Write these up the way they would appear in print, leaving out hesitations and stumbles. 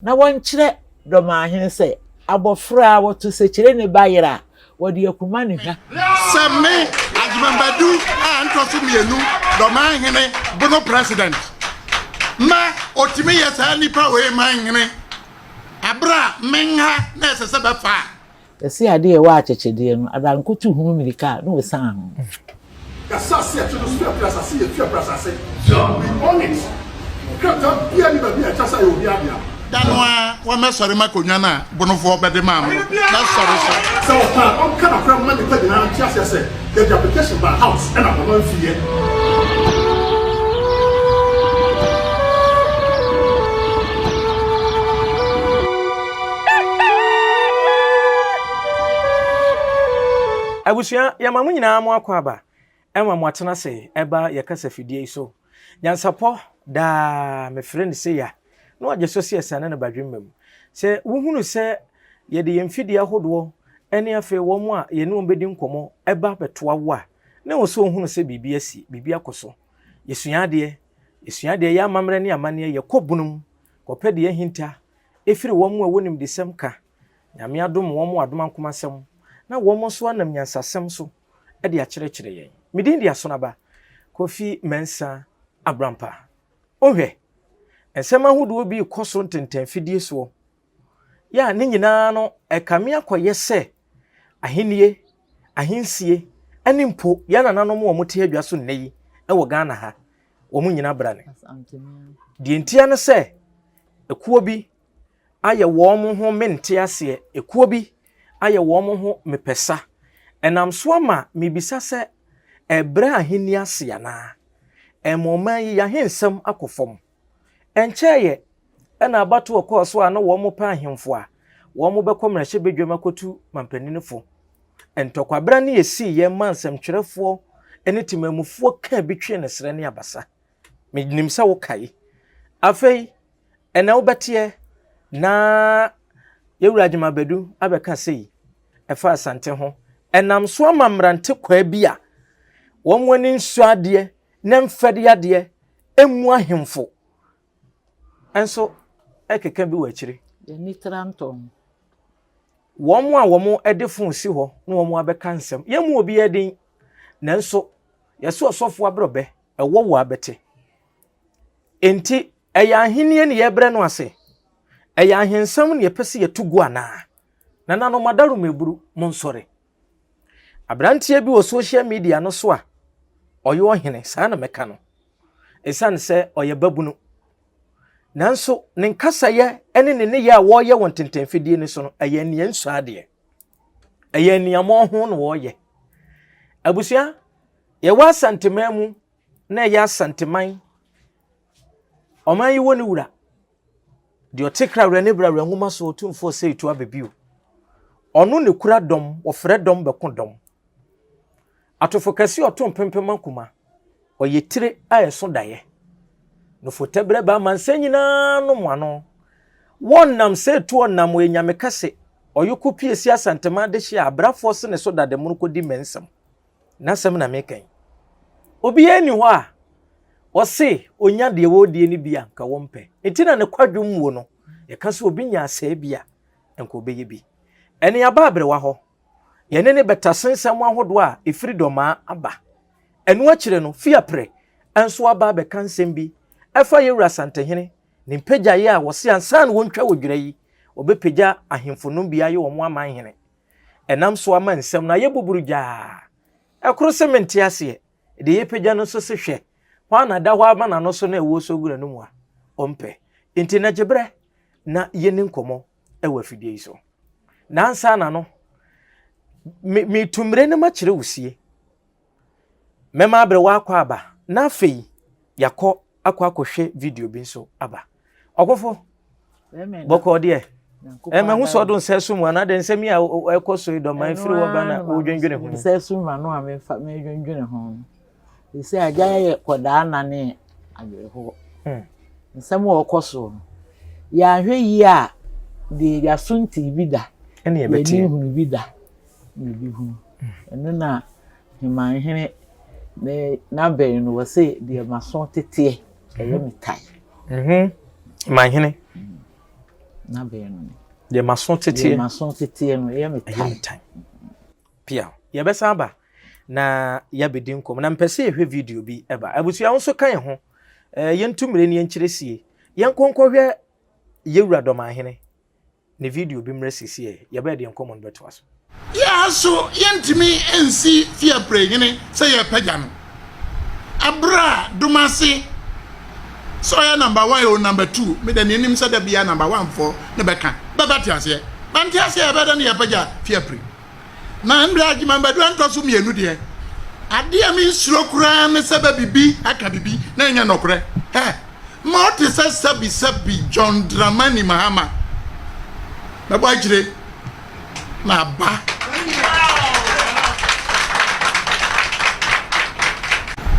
na wonkyerɛ dɔmaahen sɛ abɔfra woto sɛ kyerɛ ne bayera wɔde akuma ne hwa sɛ me adwumambadu a ntɔso mienu dɔmaahene bono president ma otimi yɛ saa nipa wei manhene abra menha na ɛsɛ sɛ bɛfa ɛsi ade yɛ wɔ akyekyedeɛ no adankoto hunu mirika na wɔsan ho asase a tudo super plus asase e super plus asase we own it kata bia ni ba bia chasa yo bia bia danwa wa mesori makonwa na bonofo bede ma am na sorry so on kana from man the na chasa say the application by house and I'm going to Abusia ya mamu nyina mu akwa aba enwa mu atena se eba ya kasa fidie so nyansapo da me frɛ ne se ya no agye so se sana na badwemmam se wohunu se ye de yemfidie ahodo ene afe wo mu a ye ne ombedi nkomo eba betoa wo a na wo so ohunu se bibi asi bibi akoso yesuade ya amamre ne amane ye kobunum kopede ye hinta efiri wo mu a wonim desem ka nyame adom wo mu adom ankomasem na wo mo so anam nyansasem so e de akyerɛkyerɛ yɛn midin dia so naba Kofi Mensa Abrampa ohwɛ ensɛm ahodo bi kɔso ntenten fidie so ya ne nyinaa no ekame akɔyɛ sɛ ahenie ahensie ani mpo ya nananom wo mote adwa so nnayi e wo Ghana ha wo mu nyina brane die ntia ne sɛ ekuo bi ayɛ wo mo ho mente ase ekuo bi ayɛ wo mo ho mepesa enam so ama mebisa sɛ ebra aheni ase ana emoma yi ya hensem akofom enkyeye ena abato okoso a na wo mo pa ahemfo a wo mo bekomra hye bedwama kotu mampanинfo entokwabra ne yesi ye mansem twerefo ene timamufo ka bitwe ne sere ne abasa menim sɛ wo kai afei ena wo bete na yewurajima badu abeka sei efa asante ho enam so amamrante kwa bia wo mwani nsuade na mfade ade emu ahemfo enso ekeka bi wachire ni tranton wo mo a wo mo edefo si ho na wo mo abeka nsem yemu obi edin nanso yeso osofo abrobe ewo wo abete enti eya ahenie ne yebre no ase eya ahensam ne yepese yetugu ana nana no madaru meburu monsore abrantie bi wo social media no so a oyo hene saa na meka no esan se oye babunu nanso ne nkasa ye ene ne ye a wo ye won tentenfidie ni so no eye ne nsu ade eye ne amo ho no wo ye abusia ye wa santemamu na ye asanteman oman yi woni wura de otekra wura ne bra wura nguma so otumfo se itu abebio ono ne kura dom wo frɛ dom beko dom atofo kasi otom pempem akuma oyetire ayeso daye no fotebre ba manse nyina no moano wonnam se tu onnam enyame kase oyoko piesi asantema de hia abrafo se ne so dade muruko di mensem nasem na mekan obi eni ho a ose onya de wodie ni bia nka wompe etina ne kwadwom wo no ye kase obi nya asa bia enko obeye bi ene aba abrewa ho ye ne betasensem ahodo a efiri doma aba enu akire no fiapre enso aba be kansem bi efa yewura santehene ne mpagya ye a wose ansa na wontwa wodwira yi obepagya ahemfonum bia ye wo mo amanhene enam so ama nsem na ye buburu gyaa ekro sementi ase de ye pagya no so se hwe hwa na da hwa ama na no so na ewo so gura no mu a ompe enti na gyebre na ye ne nkomo ewa fidie yi so na ansa na no mi tumre ne ma kire wusie mema abre wa akwa aba na afei yakọ akwa video bi nso aba ogofo boko de hu so do nsesu mu ana de nsemi a ekoso do man firi wo ba na odwendwene ho nsesu ma no a me dwendwene ho ise aja ye koda na ne agere ho nsem wo koso ya hwe yi a de ya sunti bi da ene ye beti hunu bi da ni bi hu eno na himan hene na be no wose de mason tete eye mitai man hene na be no de maso tete no ye me time pia ye be saba na ya bedi nkom na mpese ehwe video bi eba abusua won so kan ho yentumre ne yenkiresie yenkonkɔhwɛ yewura dɔmahene ne video bi mre sisi ye be de nkom no beto aso ya so yentimi ensi fia prehene say ye pagya no abra dumase so ya number 1 or number 2 me de nim say da bia number 1 for ne beka babati ase banti ase ya beda ne ye pagya fia pre na ndra agima mbadu antoso mienu de ade a mi suro kura ne saba bibi aka bibi na enya nokore ma te sabi John Dramani Mahama na ba jire na ba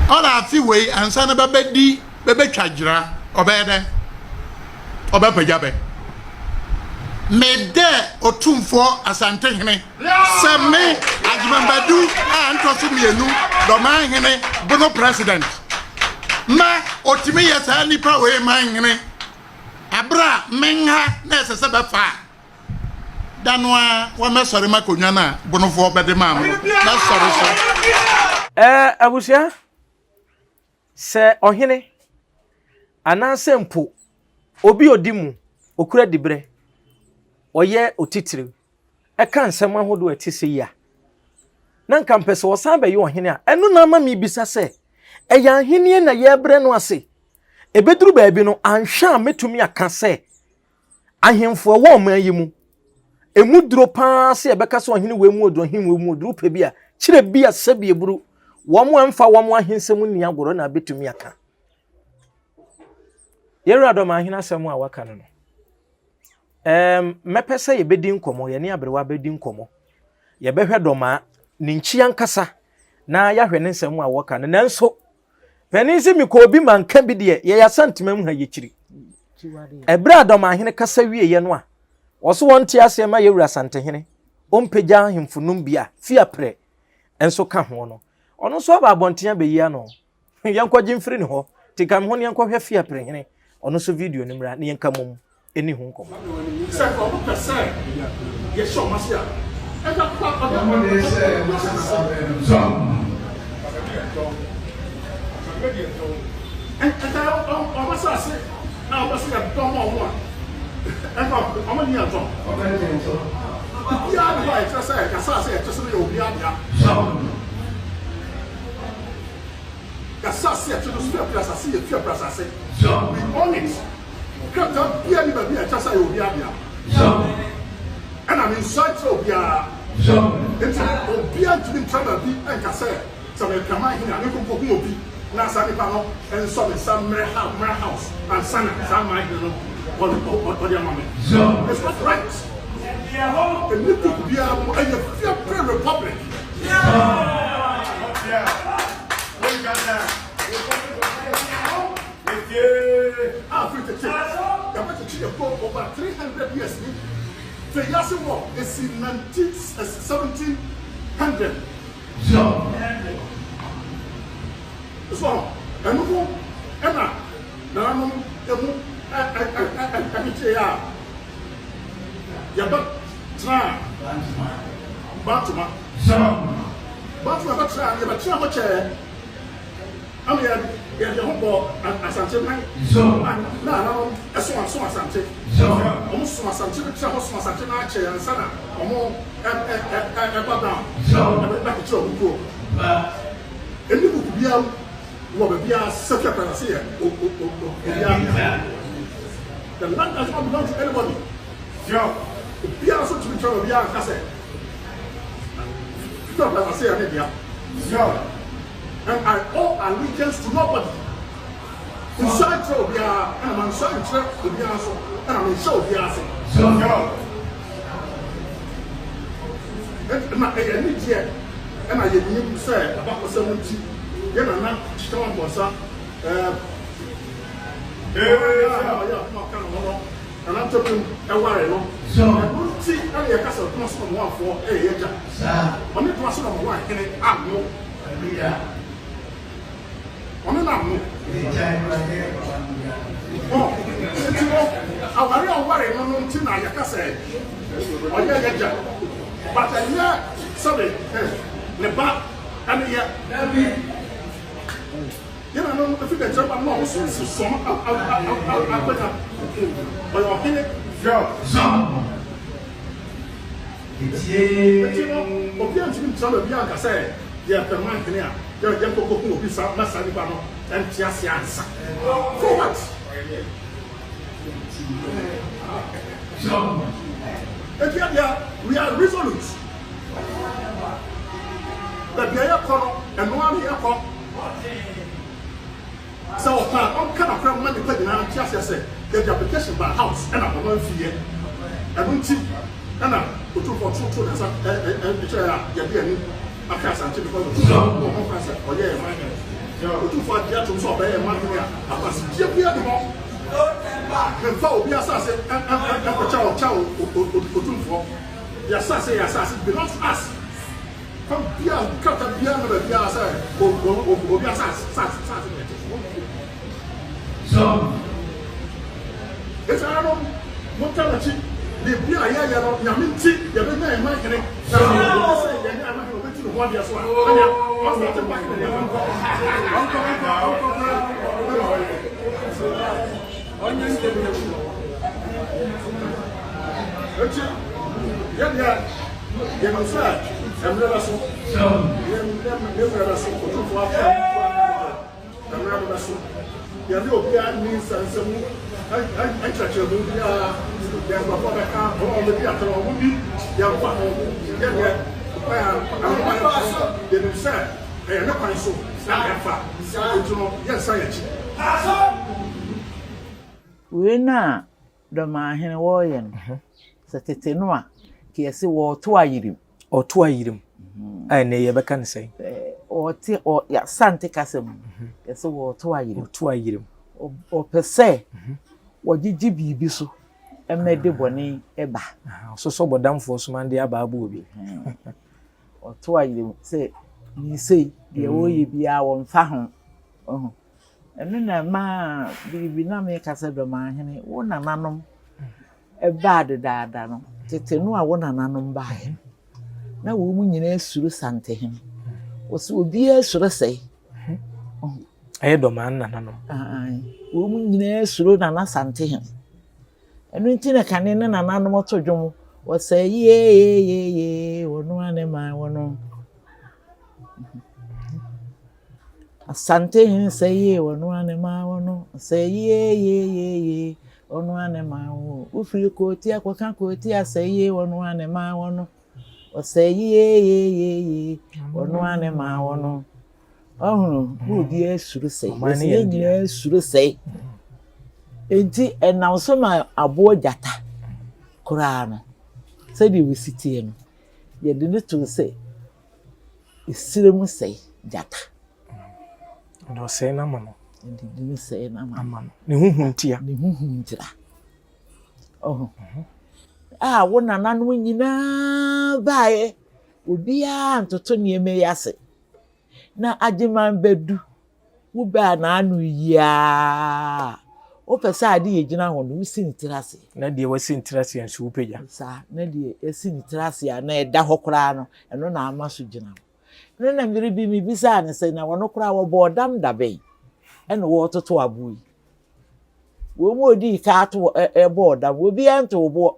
Ola fi we ansa na babedi bebe twadjira obede obepajabe mede otumfo asante hene seme agimambadu antoso mienu do man hene bono president ma otimi yesa nipa we man hene abra menha na sese befa danwa wa mesori makonwa na bono fo bede mamu na sori so abusia se ohene ananse mpo obi odimu okura dibre oye otitire eka nsem ahodo atise ya na nka mpese wo san be ye ohene a enu na ma mi bisa se eya ahene na ye bre no ase ebeduru baabi no anhwa metumi aka se ahemfo wo ma yi mu emu duro pa se ebeka se ohene we mu oduro him we mu oduro pe bia kire bia sabi eburu wo mo amfa wo mo ahensem ni agoro na betumi aka yewura do ma ahene asem a waka no mepese ye bedi nkomo ye ne abrewa bedi nkomo ye behwe doma ne nchi ankasa na ya hwe ne nsem a waka no nanso penisi mi ko obi manka bi de ye yasantima mu ha yekiri ebra doma ahene kasa wie ye no a woso wonte ase ma yewura santehene ompegya hemfunum bia fiapre enso ka ho no ono so ba abontia be yia no yankwaje mfiri ne ho tikam ho ne yankwa fiapre hene ono so video ne mra ne yanka mom eni hu nkom se ko mo pese ye show masia e ka pa mo ne se o masa se na o masa ya to mo mo e ka o mo ni ato ya ni ba e se ka sa se to se yo bi adia ka sa se to do spare place ase ye fia place ase we own it Kata pia ni babi achasa yo bia bia. And I'm inside so bia. It's obia to be trouble bi enka say so we come here and ko ko obi na sa ni pa no and so some house and sana some my no what your mama. It's not right. And you could be a free republic. We got that. Africa, over 300 years. The Yasi War is in 1700. So, Emma, Namu, ya de hobo asante man na eso asante omo so asante bi tra ho so asante na ache yansa na omo ba down ba ki tro buko eni buku bia wo ba bia sefia para se ya the land does not belong to anybody bia so to be tro bia ka se stop para se ya ne bia and I owe allegiance to nobody. Inside Trobia, and I'm inside Trobia, and I'm in Trobia. And I need here, and I need to say about the 70. Then I'm not strong for some. And I'm talking a while. So I don't see any castle plus from 1 for a year. On it was on 1, and I'm no. On an arm. Oh, awari awari no nti na yaka say oye yeja but anya sorry ne ba and ya you know no if the job no so some akweta but you hit girl you know obi antimi tell obi anka say ya permanent ne a ya ko obi sa masa ni ba no and just answer for what we are resolute. But we are called and one year called. So, I'm kind of from money putting out just say the application by house and I'm going to see it. I don't see and I'm for two and the chair, you're a class and typical of oh, yeah, my God. Two for the atoms of a man here. I must give you the more. And so, we are saying, and Chow, the assassin belongs to us. Come beyond, cut up beyond the Piazza, or the assassin. So, it's I don't what kind of cheap. The Pia Yaminti, the Bena and Mike. I'm going to one year. I'm not back in we na the man warrior. Satetenoa, Kiasi war to a yirim. Or 2 years. I never can say. Or ya Santa Cassim. Yes, war 2 years. 2 years. Or per se. What did you be so? And made the bonny eba. So but down for some man, the ababu. Or 2 years say, you say, the way be our fahon. Oh. And then a man be not make us a man, one and anum. A bad dad, Tetenu, I want an anum by him. Now, woman, you know, Suru Santa him. Was will be a sort of say. I had a man and anum. Woman, you know, Suru Nana Santa him. And when Tina Canin and an animal to Jomo was say, yea, or no animal, one. A Santa him say, yea, or no animal, one. Say, yea. Ono ane ma wo ufiri koti akwa koti aseye ono ane ma wono oseye ono ane ma wono ohunu wo bi esuru sei ese nyina esuru sei enti enam so ma abo jata kura no se di wisitie no ye de ne to sei esiremu sei jata ndo sei na mama Didn't say, Mamma. Nihuntia. Oh, one and none when you know, buy would be to Tony may I say. Now, I demand bedu, who ban anu ya. Open side, you know, we seen terrace. Nadia was in terrace and swoopage. Sir, Nadia, a seen terrace and a dahocrano, and no, I must general. Then I'm very be me beside and say, now, no crowd aboard damn da bay. And water to a buoy. We would be cat a board that will be into a board.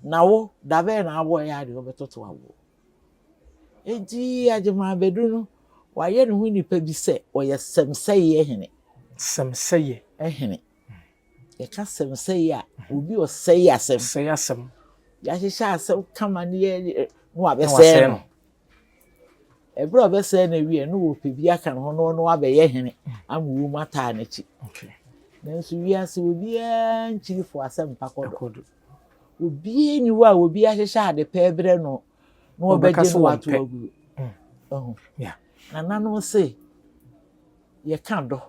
Now, da very now boy had over to a war. A gee, I do my bedroom. Why, you know, when you pay be set, or yes, some say, eh, some say, eh, a custom say, ya, will be or say, yes, say, yes, some. Yes, shall so come and near what I say. A brother said, we are no Pibiac and no abbey, and womb at Tarnichi. Okay. Then so we are so be a chief for some pacodo. Would be anywhere, would be a shad, a pair breno, no better what to go. Oh, yeah. And none will say, ye can't do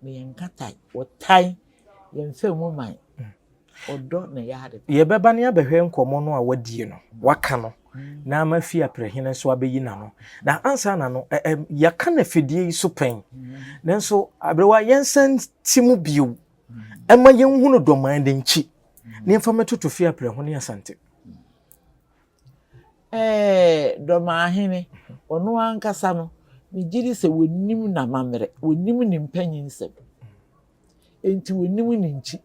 me and catai, or tie, ye film woman, or don't the yard. Ye bebania behem common or what do you know? What can na ma fi aprehene so abeyi na no na ansa na no ya kana fidie so pen nanso abrewa yensan timu biu ema yenhunu doman de nchi ne mfa metoto fie apre ho ne asante Domahene ono ankasa no migiri se wonim na mamere wonim ni mpanyinsem enti wonim ni nchi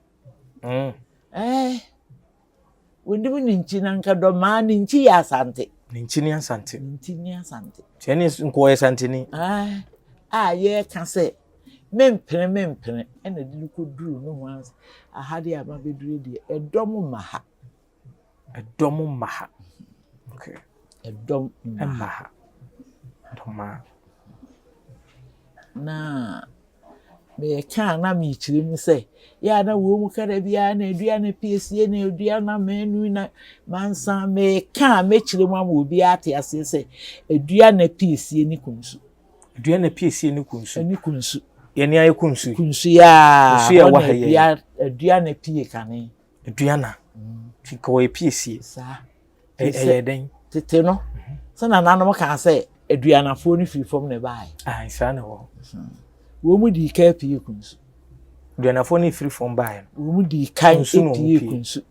wonim ni nchi na nka doma ni nchi ya asante ne nchi ne asante nchi ni asante tiene nko asante ni ye ka se mempene ena di ko duru no wansi ahade aba beduru die edom maha okay edom maha doma na me ka na me chiri mu se ya na wo mu kada bia na edua na piesie na edua na menu na mansa me ka me chiri mu am obi ate ase se edua na piesie ni kunsu ye ni aye kunsu ya wa haye edua na pie kane edua na tiko e piesie sa den tete no sana nanom ka se edua na fo ni firi fom ne bae sa na wo mu di ka pie kunsu edua na fo ni firi fom bae wo mu di kan pie kunsu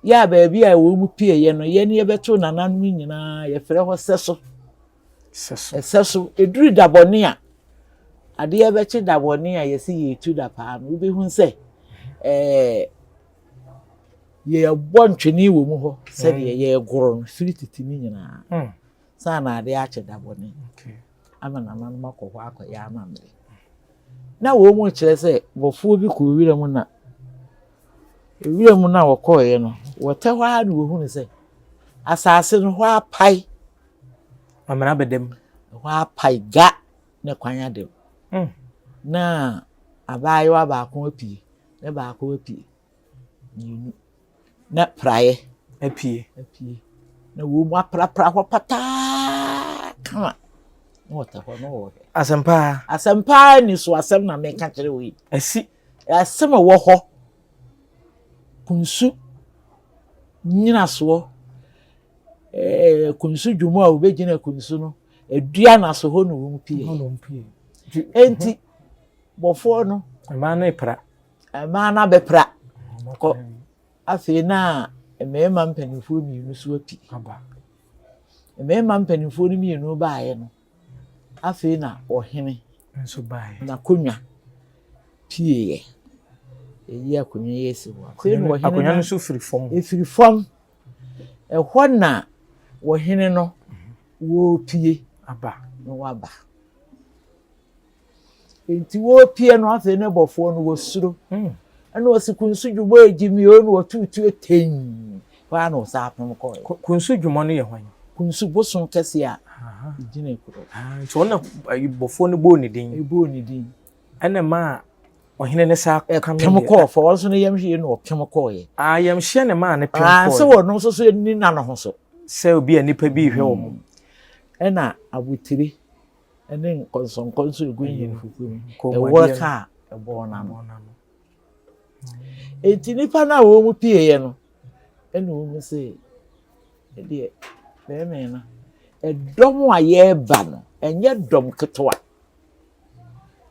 ya ba bia wo mu pie ye no ye ne ye beto nananom nyina ye fere ho seso eduru dabone a ade ye beche dabone a ye se ye tu da pa no bi hu se ye bontweni wo mu ho se de ye goro no firi titimi nyina sa na ade a che dabone ama nananom akọ ya amamre na wo mu kire se bofo bi ko wira mu na wo koye no wo te hwa na wo hu ne se asase no hwa pai amana bedem hwa pai ga ne kwanya dem na abayo ba ko apie ne ba ko apie ni na praye apie na wo mu aprapra ho pata kama no ta ho no asempa ni so asem na me ka kire we asem wo ho kunsu nyina so kunsu dwumu a obegina kunsu no edua na so ho no wo pie enti bofo no ma na bepra ko afi na emema mpanifo mienu so api emema mpanifo ni mienu baaye no afi na ohene nso baaye na konwa pie eyi akonwa yesi ho afi no ohene akonwa nso firi fom ehọ na ohene no wo pie no waba enti wo pie no afi ne bofo no wo suro ana wasikunsu dwumo ejimi o no otutu eten wa na osapem ko kunsu dwumo no ye hwan kunsu boson kese a ejina ekuro so na bofo no bo ni din ana ma ohene ne sa pem ko fo won so no yemhwe no pem ko ye yemhye ne ma ne pem ko se wo no so ni na no ho so se obi anipa bi hwe wo mo ena abutiri ene konso egunyin fukuru e worka e bona no enti nipa na wo mu pie ye no ene wo mu se de be me na edom a ye ba no enye dom ketwa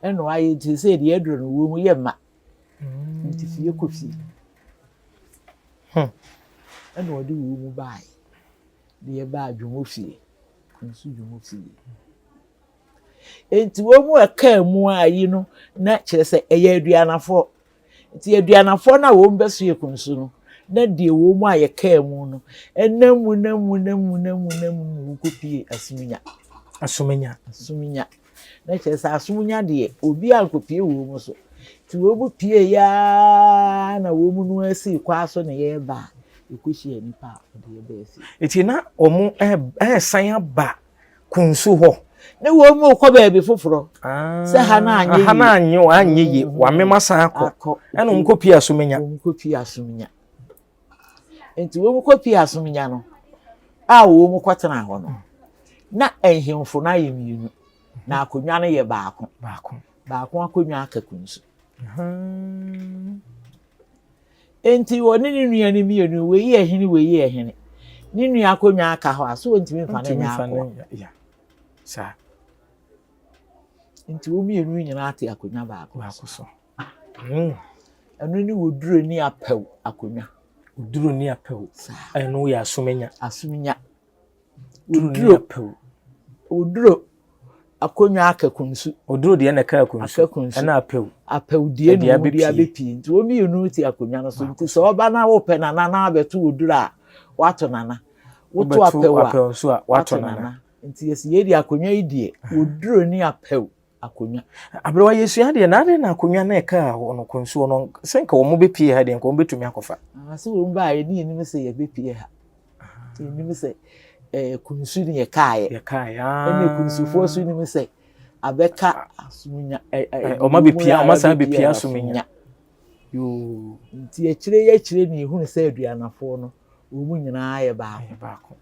eno aye ti se de edro no wo mu ye ma enti fie kofi eno de wo mu bai de ba adwumo fie kunsu dwumo fie enti wo mu aka mu ayi no na kire se eye aduanafo enti aduanafo na wo mbeso ye kunsu no na de wo mu aye ka mu no enamu wo kopie asuminya na kire se asuminya de obi ankopie wo mu so ti wo bu pie ya na wo mu no asi kwa so ne ye ba ekuhie nipa de ye ba asi enti na omo san aba kunsu ho ne wo mu ko ba bi foforo se ha na anye ye wa mema san akọ ena um kopie asuminya enti wo mu kopie asuminya no a wo mu kwatena ho no na ehemfo na ye mienu na akonwa no ye baako akonwa aka kunsu enti woni ni nua ni mienu we ye ehene ni nua akonwa aka ho aso wontimi fa na nya akọ sa nti wo mienu nyina ate akonwa baako so anu ni woduro ni apew akonwa Uduro ni apew. Eno ya asomenya. Uduro akonya akakunsu. Uduro de na ka akunsu. Na apew. Apew die no mu dia bepi. Nti omi unu ti akonya no so nti so oba na wo pe na abeto uduro a wato nana. Woto apew so a wato nana. Nti yesi yedi akonya idie. Uduro ni apew akonya. Abrewa Yesu ya de na akonya na eka ho no kunsu no senka wo mo bepi ha de nko wo betumi akofa. Ase wo mba ye ni nim se ye bepi ha. Nim se kunsu ni ye kae. Ene kunsu fo so nim se abeka asumunya o ma bepia o ma sa bepia asumunya. Yo nti ye kire ni hu ne se aduanafo no wo mu nyina ye baako.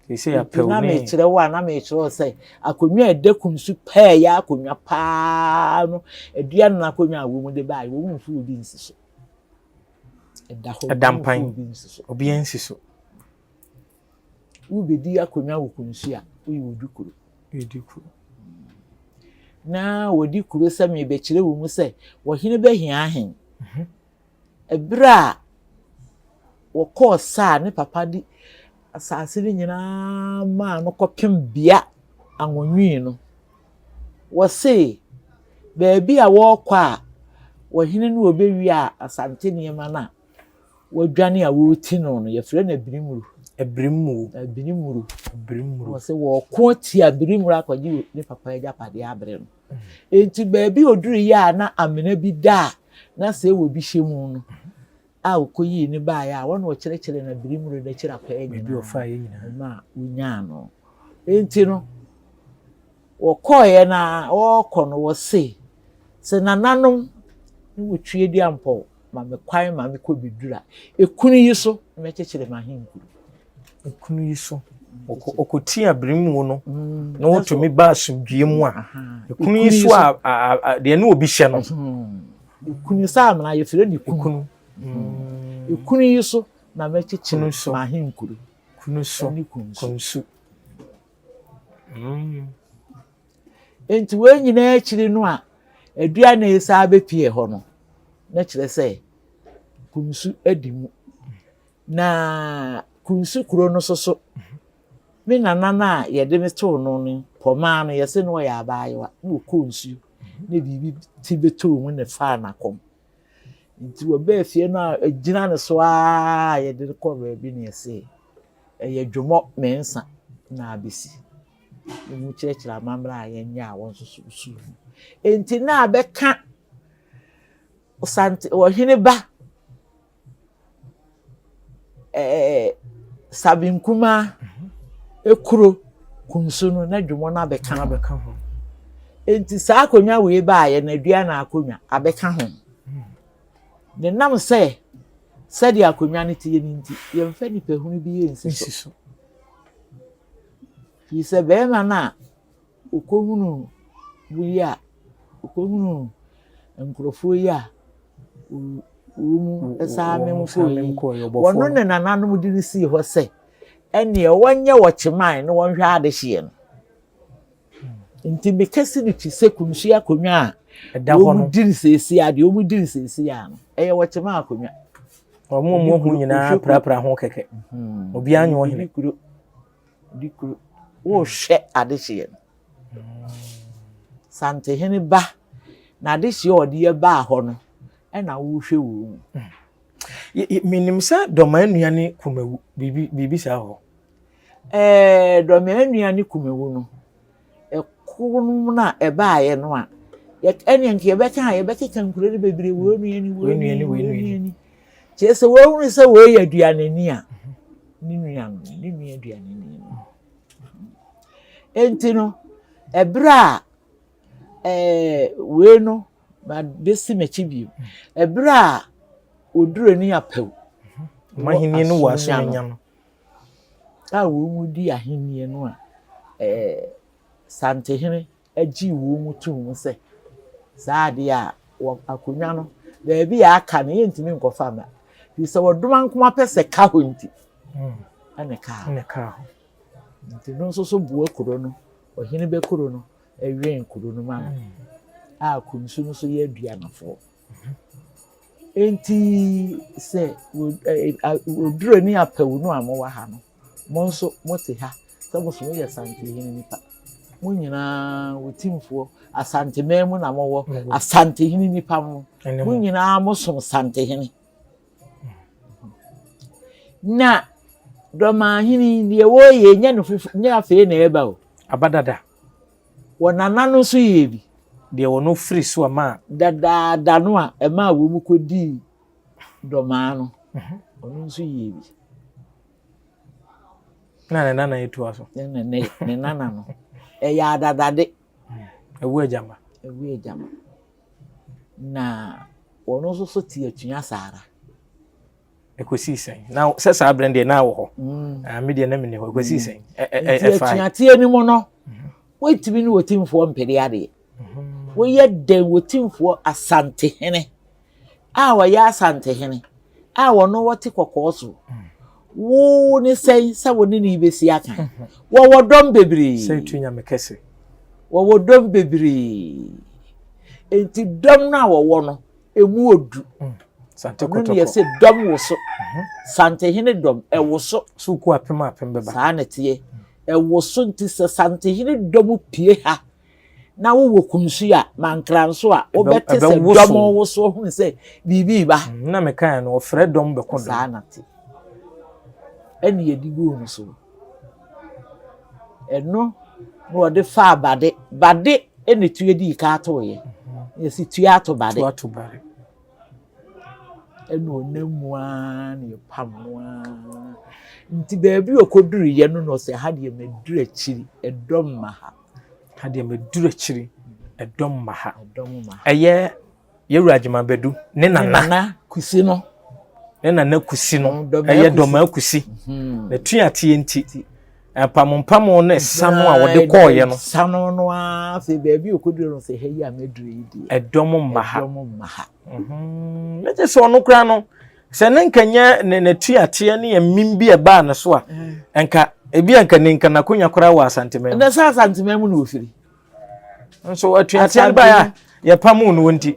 Ise ya pew na me kire wa na me kire say akonwa ede kunsu pe ya akonwa pa no edua na akonwa wo mu de bai wo mu fu obi nsiso edampan obi nsiso wo bedi akonwa wo kunsu a wo yudukuru na wodi kuro se me be kire wo mu say wo hene be hia ahen ebra wo ko sa ne papa di asase ni nyina ma no kopem bia anwonwi no wo se baabi a wo kwa wo hene no obewi a asante niema na wo dwane a wo ti no no ye frɛ na birimuru wo se wo ko ti a birimuru akwaji ni papa ya pade abre no enti baabi oduru ya na amena bi da na se wo bi hyemu no a ukoyi ni ba ya wona wo kire na birimuru da kira pa enyi bi ofa ye nyina ma unya no enti no wo koye na wo kono wo se nananom ni wo twie di ampo ma me kwan ma me ko bidura ekunu yi so me kire ma hinkuru ekunu yi so okotia birimu no na wo to me ba asumdue mu a ekunu yi so a de na obi hye no ekunu sa na ye fere ni ekunu ekunu yi so na me kire ma hinkuru kunsu enti we nyina akiri no a adua na esa abepie ho no na kire se kunsu adimu na kunsu kuro no soso me nana ye de me to no ni poma no ye se no ya abaayewa na kunsu na bibi ti beto mu ne fa na kom nti wo ba fie no agina ne so a ye de ko ba bi ne se ye dwomo mensa na abesi mu kire amambra ye nya won so su enti na abeka osante wo hene ba sabinkuma ekuro kunsu no na dwomo na abeka ho enti sa akonwa we ba ye na dua na akonwa abeka ho ne nam se di akonwa ne tie ni nti ye mfa ni pehunu bi ye nsiso fi se be ma na okohunu buya okohunu nkrofo ya esa me ko wono ne nananom di si ho se ene wonye wo chiman ne wonhwe ade hye no nti me kesi ni ti se kunsu akonwa a wo mu diri sesi ade wo mu diri sesi ya no eye wo chiman akonwa mo hu nyina prapra ho keke obi anyo wo hene dikuru wo hwe ade hye no sante hene ba na ade hye ode ye ba ho no ena wo hwe wo minim sa doma anuane kumewu bibi sa ho doma anuane kumewu no ekunu na eba aye no a ene nke ye beka ye beka kankure ne bebre wo anuane chese wo hunu se wo ye aduane ni a ni nua aduane ni enti no ebra we no ba besi mechi bi ebra oduro ni apew mahini no wasomenya no a wo mu di ahenie no a sante hene agi wo mu tu mu se saade a akonwa no da bi ya aka ne yentimi nkofa ma bi se wodoma nkoma pese ka ho nti ane ka nti no so buo kuro no ohene be kuro no ewen kuro no ma a kunsu no so ye aduanafo enti se oduro ni apawu no amowa ha no mo nso mote ha se mo so ye sante hini nipa mo nyina wotimfo asante memu na mowo asante hini nipa mo nyina mo so sante hini na doma hini de wo ye nya no nya afi na eba o abadada wonana no so ye bi de wono free so ama dada no a e ma wo mu kodi doma no ono so ye bi na nana etu aso ne nana no e ya dadade ewu ejama na ono so tie atua sara ekosi sen na sesa brande na wo ho me de na me ne ho ekosi sen atua tie ni mo no wetimi ni wotimfo mpede ade wo ye den wotimfo asante hene a wo ya asante hene a wo no wote kokoso wo ni sen sa wo ni besi aka wo dom bebre sei tunya me kese wo dom bebre enti dom na wo no emu odu sante kotoko no ye se dom wo so sante hene dom e wo so suku apem beba sa na tie e wo so nti se sante hene dom pie ha na wo kunsu a mankran so a wo bete se dom wo so hu se bibi ba na me kan no ofre dom be ko dom sa na tie eni edigo no so eno no de fa bade eni tue di ka to ye yesi tue ato bade eno nemua ne pamwa nti baabi okoduru ye no se ha de meduru akiri edom ma ha de meduru akiri edom ma ha eye yewuragema bedu ne nana kusi no ne nana kusi no eye dom akusi na tuate enti pamompamo na sano a wode koye no sano no a fe baabi okoduru no se ha yi a meduru yi di edom ma ha Nete so no kra no se ne nkanya ne tuate ne yamim bi e ba na so a enka ebi anka ne nka na konya kra wa asanteme na sa asanteme mu na ofiri nso atuate ba ya pamu no wonti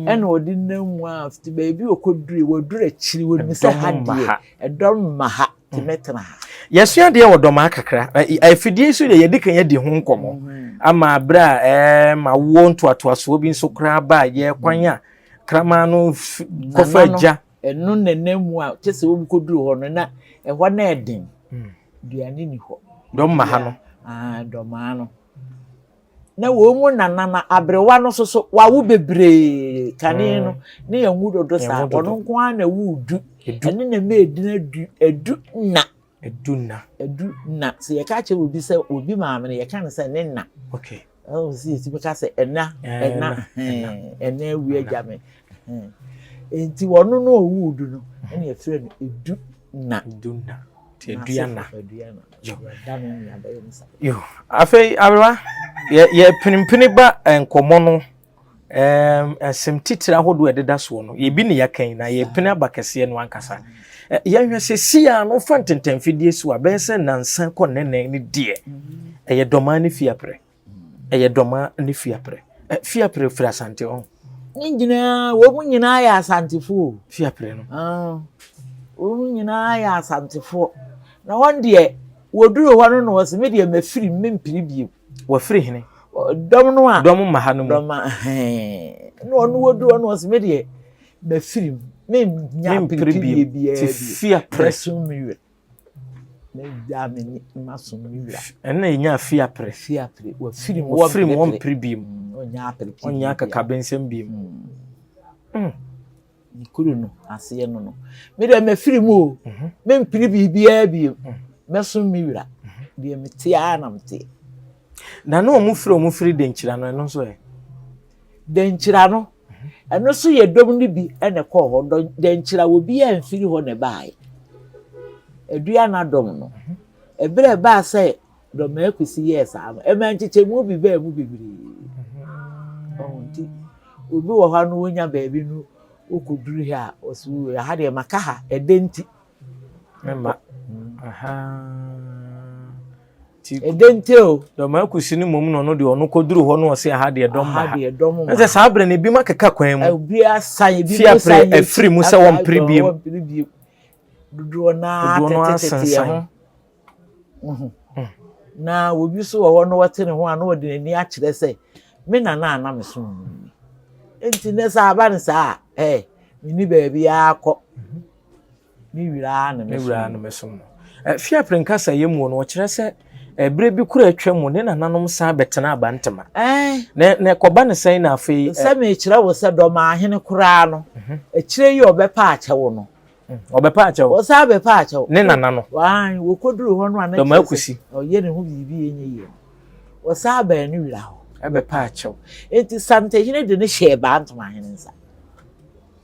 ena odi namu a fiti baabi okoduru woduru akiri wonu se ha die edom ma ha timetra yesua de wodom akakra afidie so de yedikan yedi ho nkomo ama bra ma wo ntoatoaso obi nso kra ba ye kwanya krama no kofa ja enu nenemu a chese wo koduru ho no na ehwo na eden duane ni ho dom ma ha no doma no na wo mu nana abrewa no so wa wo bebre kane no ne yanwu dodo sa ono nko a na wudu ene na me edu na se ye ka che obi se obi maame ye ka ne se ne na okay si ti ka se ena wi agame enti wono no wudu no ene ye fere no edu na ti eduana yo afei abrewa ye pinimpini ba enkomo no asem titira hodo ededa so no ye bi ne yakan na ye pini abakese no ankasa ye hwese sia no fantentan fidie so abense nansan ko nenen ni die eye doma ne fiapre fiapre fra asante on nyina wo mu nyina ya asantefo fiapre no wo mu nyina ya asantefo na won de woduru ho no wo se me de mafiri mempiri biem wa firi hene dom no a dom ma hanu dom no no woduru no wo se me de mafiri mempiri biem ti fiapre sumiwe na jameni masumiwe ena nya fiapre wa firi mo mpiri biem onya kaka bensem biem nikuru no ase no me de mafiri mu mempiri bibia biem mesumiwira de metia na mte na no mu firi denchira no eno so e denchira no eno so ye dom ni bi ene ko ho denchira wo bi ya mfiri ho ne bae edua na dom no ebere ba se dom akusi yes am e ma nchiche mu bi ba mu bibiri onti obi wo ha no wonya baabi no okuduru ha osu ha de maka ha edenti memba edente o doma kusi ni mom no de ono koduru ho no se ha de dom ha de dom ma se sa bre ne bi makeka kwan mu obi asan bi mo san afiri mu se won prebiem dudu na tete ho na obi so wo no wote ne ho ana wode ani a kire se me na me so enti ne sa aba ne sa mini baabi akọ mi wira na me so fia prenkasa yemu no kire se bre bi kura atwam ne nananom sa betena abantema ne koba ne sai na afei se me kire wo se do ma ahene kura no akire yi obepa achewo no obepa achewo wo sa bepa achewo ne nanano wan wo koduru ho no ana do ma kusi oye ne ho bibi enye yi wo sa ba ni wira ho ebepa achewo enti sante hene de ne hye ba antoma ahene nsa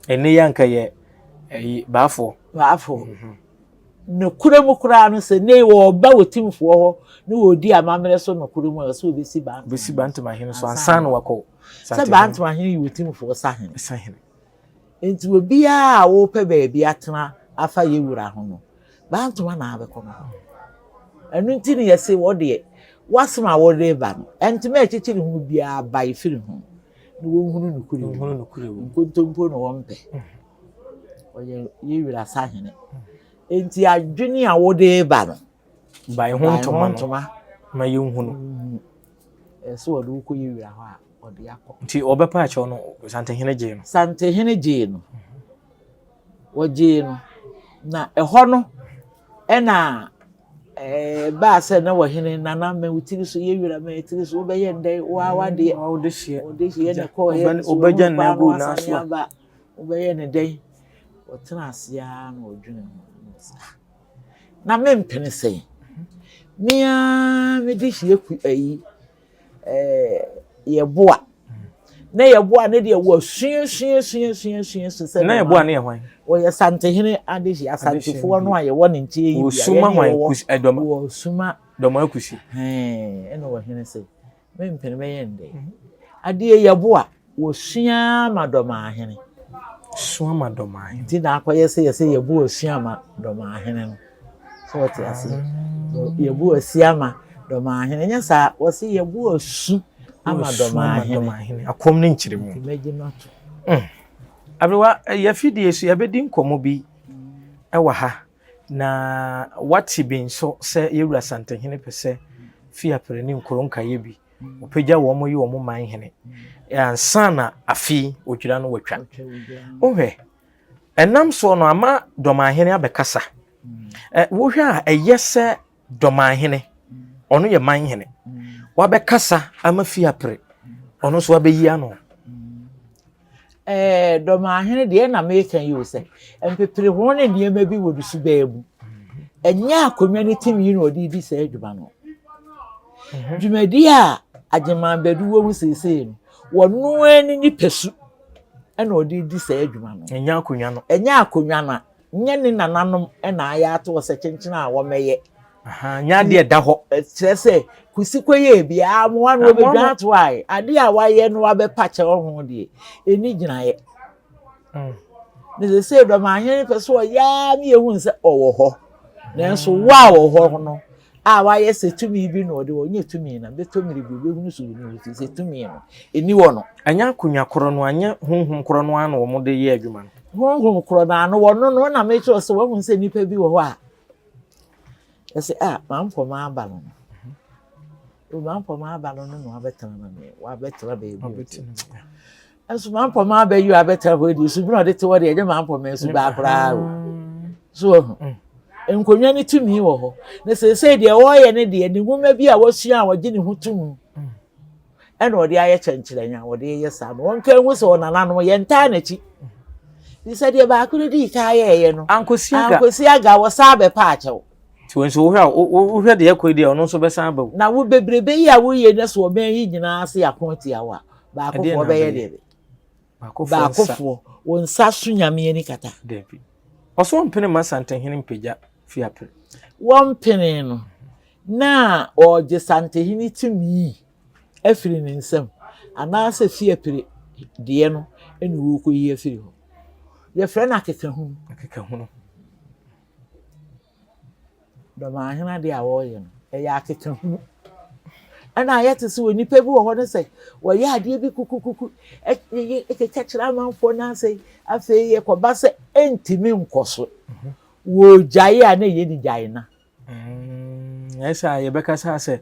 ene yanka ye baafo no kuremu kura no se ne wo ba wotimfo ho ne wo di amamere so no kuremu so obesi ba ntoma hene so ansan wako se ba ntoma hene yi wotimfo sa hene enti obi a wo pe ba bi atena afa ye wura ho no ba ntoma na abekọ no enu nti ne yese wo de wasema wo de ba no enti ma echichi ne hu bia ba ifiri ho ne wo hunu no kuremu nkontompo no wo mpe oye ye wura sa hene enti adwene a wo de ba no ba ho ntoma ma ye hunu so wo do ko ye wura ho a o de akọ nti obepa acho no sante hene je no wo je no na eho no na ba se na wo hene na na ma wutiri so ye wura ma wutiri so wo be ye ndai wa de wo de hie na ko ye obejan na go na so wo be ye ne dai wo tena asia na odwene ho na me mpene sei me di hie ku ayi ye boa na ye boa ne de wo suen se na ye boa ne ye hwan wo ye sante hene ade hie asantefo no aye wo ne nche yi bia wo suma hwan kusi edoma wo suma doma kusi eno wo hene sei me mpene me ye ndai ade ye boa wo sua madoma hene sua madoma hene ti na akoye se ye boa sua madoma hene no so what you say ye boa siama doma hene nya sa wo se ye boa su amadoma hene akom ne nkyire mu imagine not abrewa ya fidie su ya bedi nkomo bi ewa ha na wati bin so se yewura sante hene pese fia pereni nkoronka ye bi opegya wo mo yi wo mo man hene ansa na afi odwira no watwa ohwe enam so no ama doma hene abekasa wo hwe a eyese doma hene ono ye man hene wabekasa ama fia pre ono so wabeyi ano doma hene de na mekan yi se empepere ho ne de ma bi wodusu baabu enya akonwa ne timi no odi se adwuma no dwumadi a agyeman badu wo hu sesei no wono ani ni pesu na odi se adwuma no enya akonwa na nye ne nananom na aya ato se kyenkyena a wo meye nya de da ho kire se kusikwaye bia mo anu obedwa ato ai ade a waye no abepa che ho de eni gyinaye ne se do ma hene peso ya mi ehun se owo ho nanso wa wo ho no a waye se tumi bi no de onye tumi na be tomiri bi be hunu so ni se tumi no eni wo no anya kunya koro no anya honhom koro no anu wo mo de ye adwuma no honhom koro na anu wo no na me cho se wo hun se nipa bi wo ho a ese mampo ma aba no mampo ma aba no no abetana na me wa betara be bi enso mampo ma aba yu abetara ho di su bi no de te wo de je mampo ma su ba kra so enkonwa ni tumi wo ho na se de wo ye ne de ni nwoma bi a wasua a wage ni hutum ena ode aye kyenkyeranya ode ye sa no wonka hu se onana no ye nta na chi ni se de ba kru di ka ye no ankosi aga wo sa be pa achew ti won so wo hwe de yakoi de ono so be san ba na wo bebrebe yi a wo ye ne so oben yi nyina se akonti awa ba akofo be ye de ba akofo won sa su nyame ni kata debi oso mpene masante hene mpegya fiapre won pene no na oje sante hene timi afiri ne nsam ana se fiapre de no ene wo ko yi afiri ho ye frɛ na keka hu no doma hena de a wo ye no ɛyɛ akeka hu ɛna ayɛ te sɛ wɔ nipa bi wɔ hɔ no sɛ wɔyɛ adeɛ bi kukukuku ɛkeka kyerɛ amanfoɔ no asɛ afei yɛkɔba sɛ ɛntimi nkɔ so wɔgyae a na ɛyɛ ne gyae na ɛsɛ a yɛbɛkasa sɛ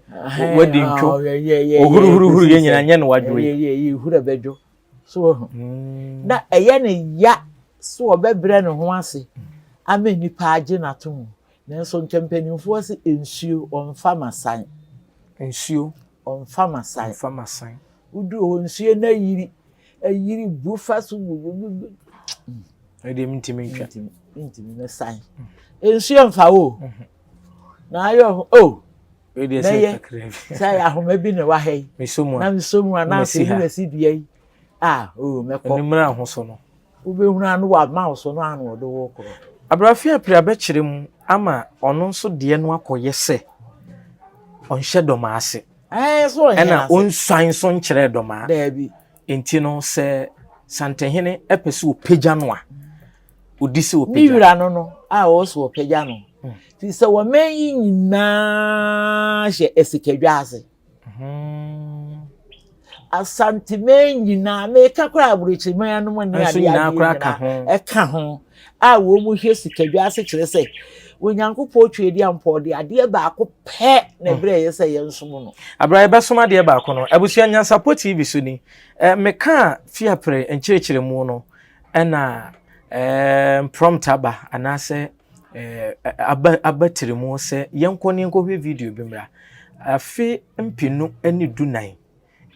wadi ntwo ɔhuruhuruhuru yɛ nyina nyɛ no wadwoe yɛhuru bɛdwo so na ɛyɛ ne ya so wɔbɛbrɛ ne ho ase ama nipa agye n'ato ho nanso nkyɛmpanimfoɔ sɛ nsuo ɔmfa masan nsuo ɔmfa masan ɔmfa masan woduru hɔ nsuo na ayiri bu fa so ɛdeɛ mentimi ntwa ntimi ne san nsuo mfa wo na ayɔ o ɛdeɛ sɛ kakra bi sɛ ahoma bi ne wahɛ yi na mesomu a na afei ne wasi dua yi mɛkɔ nimra ho so no wobɛhunu ano wɔ ama wo so no ano wɔde wɔ korɔ abrafia pere abɛkyerɛ mu ama ɔno nso deɛ no akɔyɛ sɛ ɔnhyɛ dɔma ase so ɛna ɔnsuan so nkyerɛ dɔma daabi enti no sɛ santehene ɛpɛ sɛ ɔpagya no a ɔdi sɛ ɔpagya ne wura no a ɔwɔ so ɔpagya no nti sɛ wɔman yi nyinaa hyɛ asikadwa ase asanteman nyinaa meka kora aburokyiriman anom ne adeɛ ɛka ho a wɔn mu hwɛ sikadwa ase kyerɛ sɛ onyankopɔn twe di ampɔde adeɛ baako pɛ na berɛ yɛ sɛ yɛn som no abra yɛbɛsom adeɛ baako no abusua nyansapo tv so ni meka fiapre nkyerɛkyerɛ mu no ɛna prompt aba anaasɛ abatiri mu sɛ yɛnkɔ ne nkɔhwɛ video bi mra afe mpinu ani dunan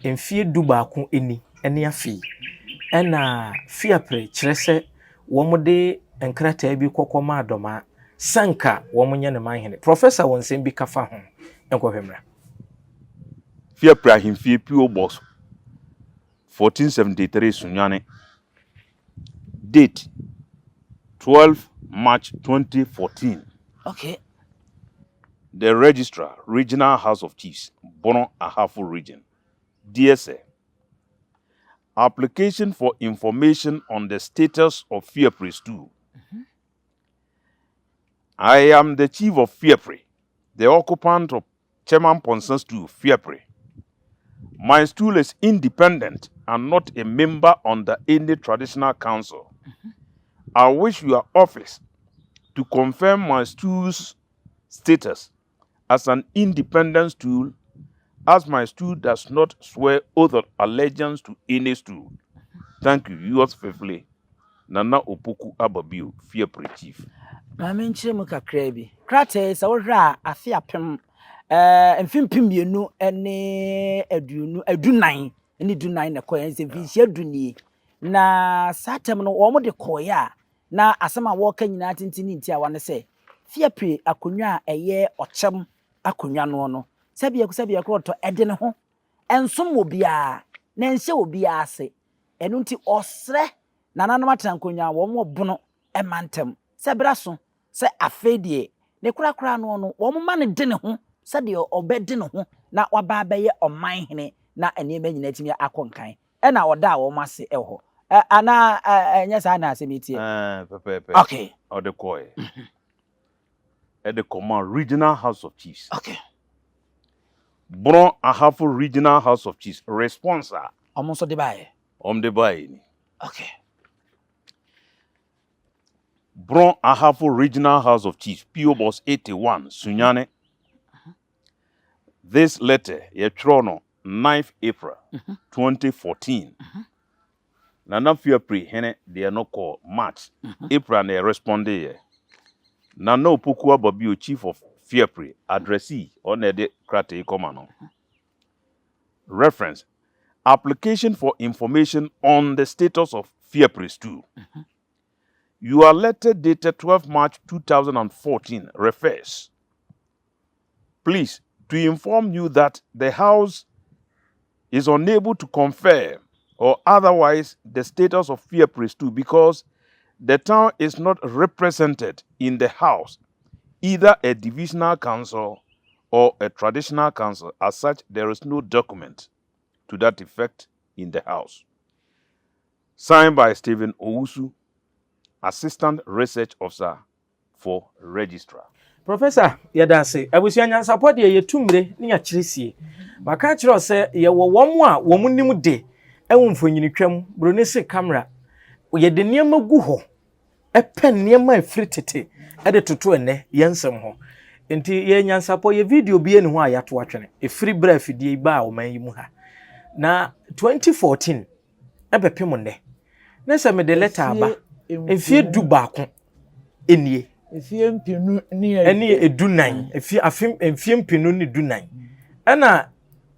mfie du baako ani ɛne afi ɛna fiapre kyerɛ sɛ wɔn de nkrataa bi kɔkɔma adɔma sanka wɔn nyɛ ne manhene professor wɔn nsɛm bi kafa ho nkɔhwɛ mra fiapre ahemfie PO Box 1473 Sunyane date 12 March 2014. Okay. The Registrar, Regional House of Chiefs, Bono Ahafo Region. Dear Sir, application for information on the status of Fiapre Stool. I am the Chief of Fiapre, the occupant of Chairman Ponson Stool, Fiapre. My stool is independent and not a member under any traditional council. I wish your office to confirm my stool's status as an independent stool, as my stool does not swear oath of allegiance to any stool. Thank you, yours faithfully, Nana Opoku Ababio, Fiapre Chief. Mame nkyerɛ mu kakra bi. Krate sɛ wohwɛ a afe apem mfimpim mienu ne adunan ne dunan na kɔyɛ sɛ mfinhyia adunie. Na satem no wɔn de kɔyɛ a na asɛm a wɔka nyinaa tintini nti a wɔne sɛ Fiapre akonnwa a ɛyɛ ɔkyɛm akonnwa no sɛbia kɔ tɔ ɛde ne ho ensom obiaa na nhyɛ obiaa ase ɛno nti ɔsrɛ nananom atena akonnwa wɔn bono ɛmantam sɛ bra so sɛ afei deɛ ne korakora no wɔn ma ne de ne ho sɛ deɛ ɔbɛde ne ho na waba bɛyɛ ɔman hene na ɛnɛma nyina timi akɔnkan ɛna ɔda a wɔn ase ɛwɔ ana ɛnyɛ saa na asɛm tie Pepe. Okay. Odekoye. At the command Regional House of Chiefs. Okay. Bron Ahafo Regional House of Chiefs. Responser. Omonso de bae. De bae. Okay. Bron Ahafo Regional House of Chiefs. PO Box 81, Sunyane. This letter, Yetrono, 9th April 2014. Nana Fiapre hene they are not called March. April and they responded here. Nana Opoku Ababio, Chief of Fiapre, addressee on the Krate Komano. Reference: application for information on the status of Fiapre Stool. Your letter dated 12 March 2014 refers. Please, to inform you that the House is unable to confirm or otherwise the status of Fiapre Stool because the town is not represented in the House, either a divisional council or a traditional council. As such, there is no document to that effect in the House. Signed by Stephen Owusu, Assistant Research Officer for Registrar. Professor yɛdanse abusua nyansapɔ de yɛ tumre ne ya kyerɛsie maka kyerɛ sɛ yɛ wɔ wɔn a wɔn nim de ɛwɔ mfonyini twam broni se camera yɛ de nneɛma gu hɔ ɛpɛ nneɛma afiri tete ɛde toto ɛnɛ yɛnsɛm ho nti yɛ nyansapɔ yɛ video bi ne ho a yɛato atwene efiri bra afidie ba a ɔman yi mu ha na 2014 ɛbɛpem nnɛ na sɛ me de letter aba efie du baako enie efie mpinu ni edunan efie mpinu ni dunan ana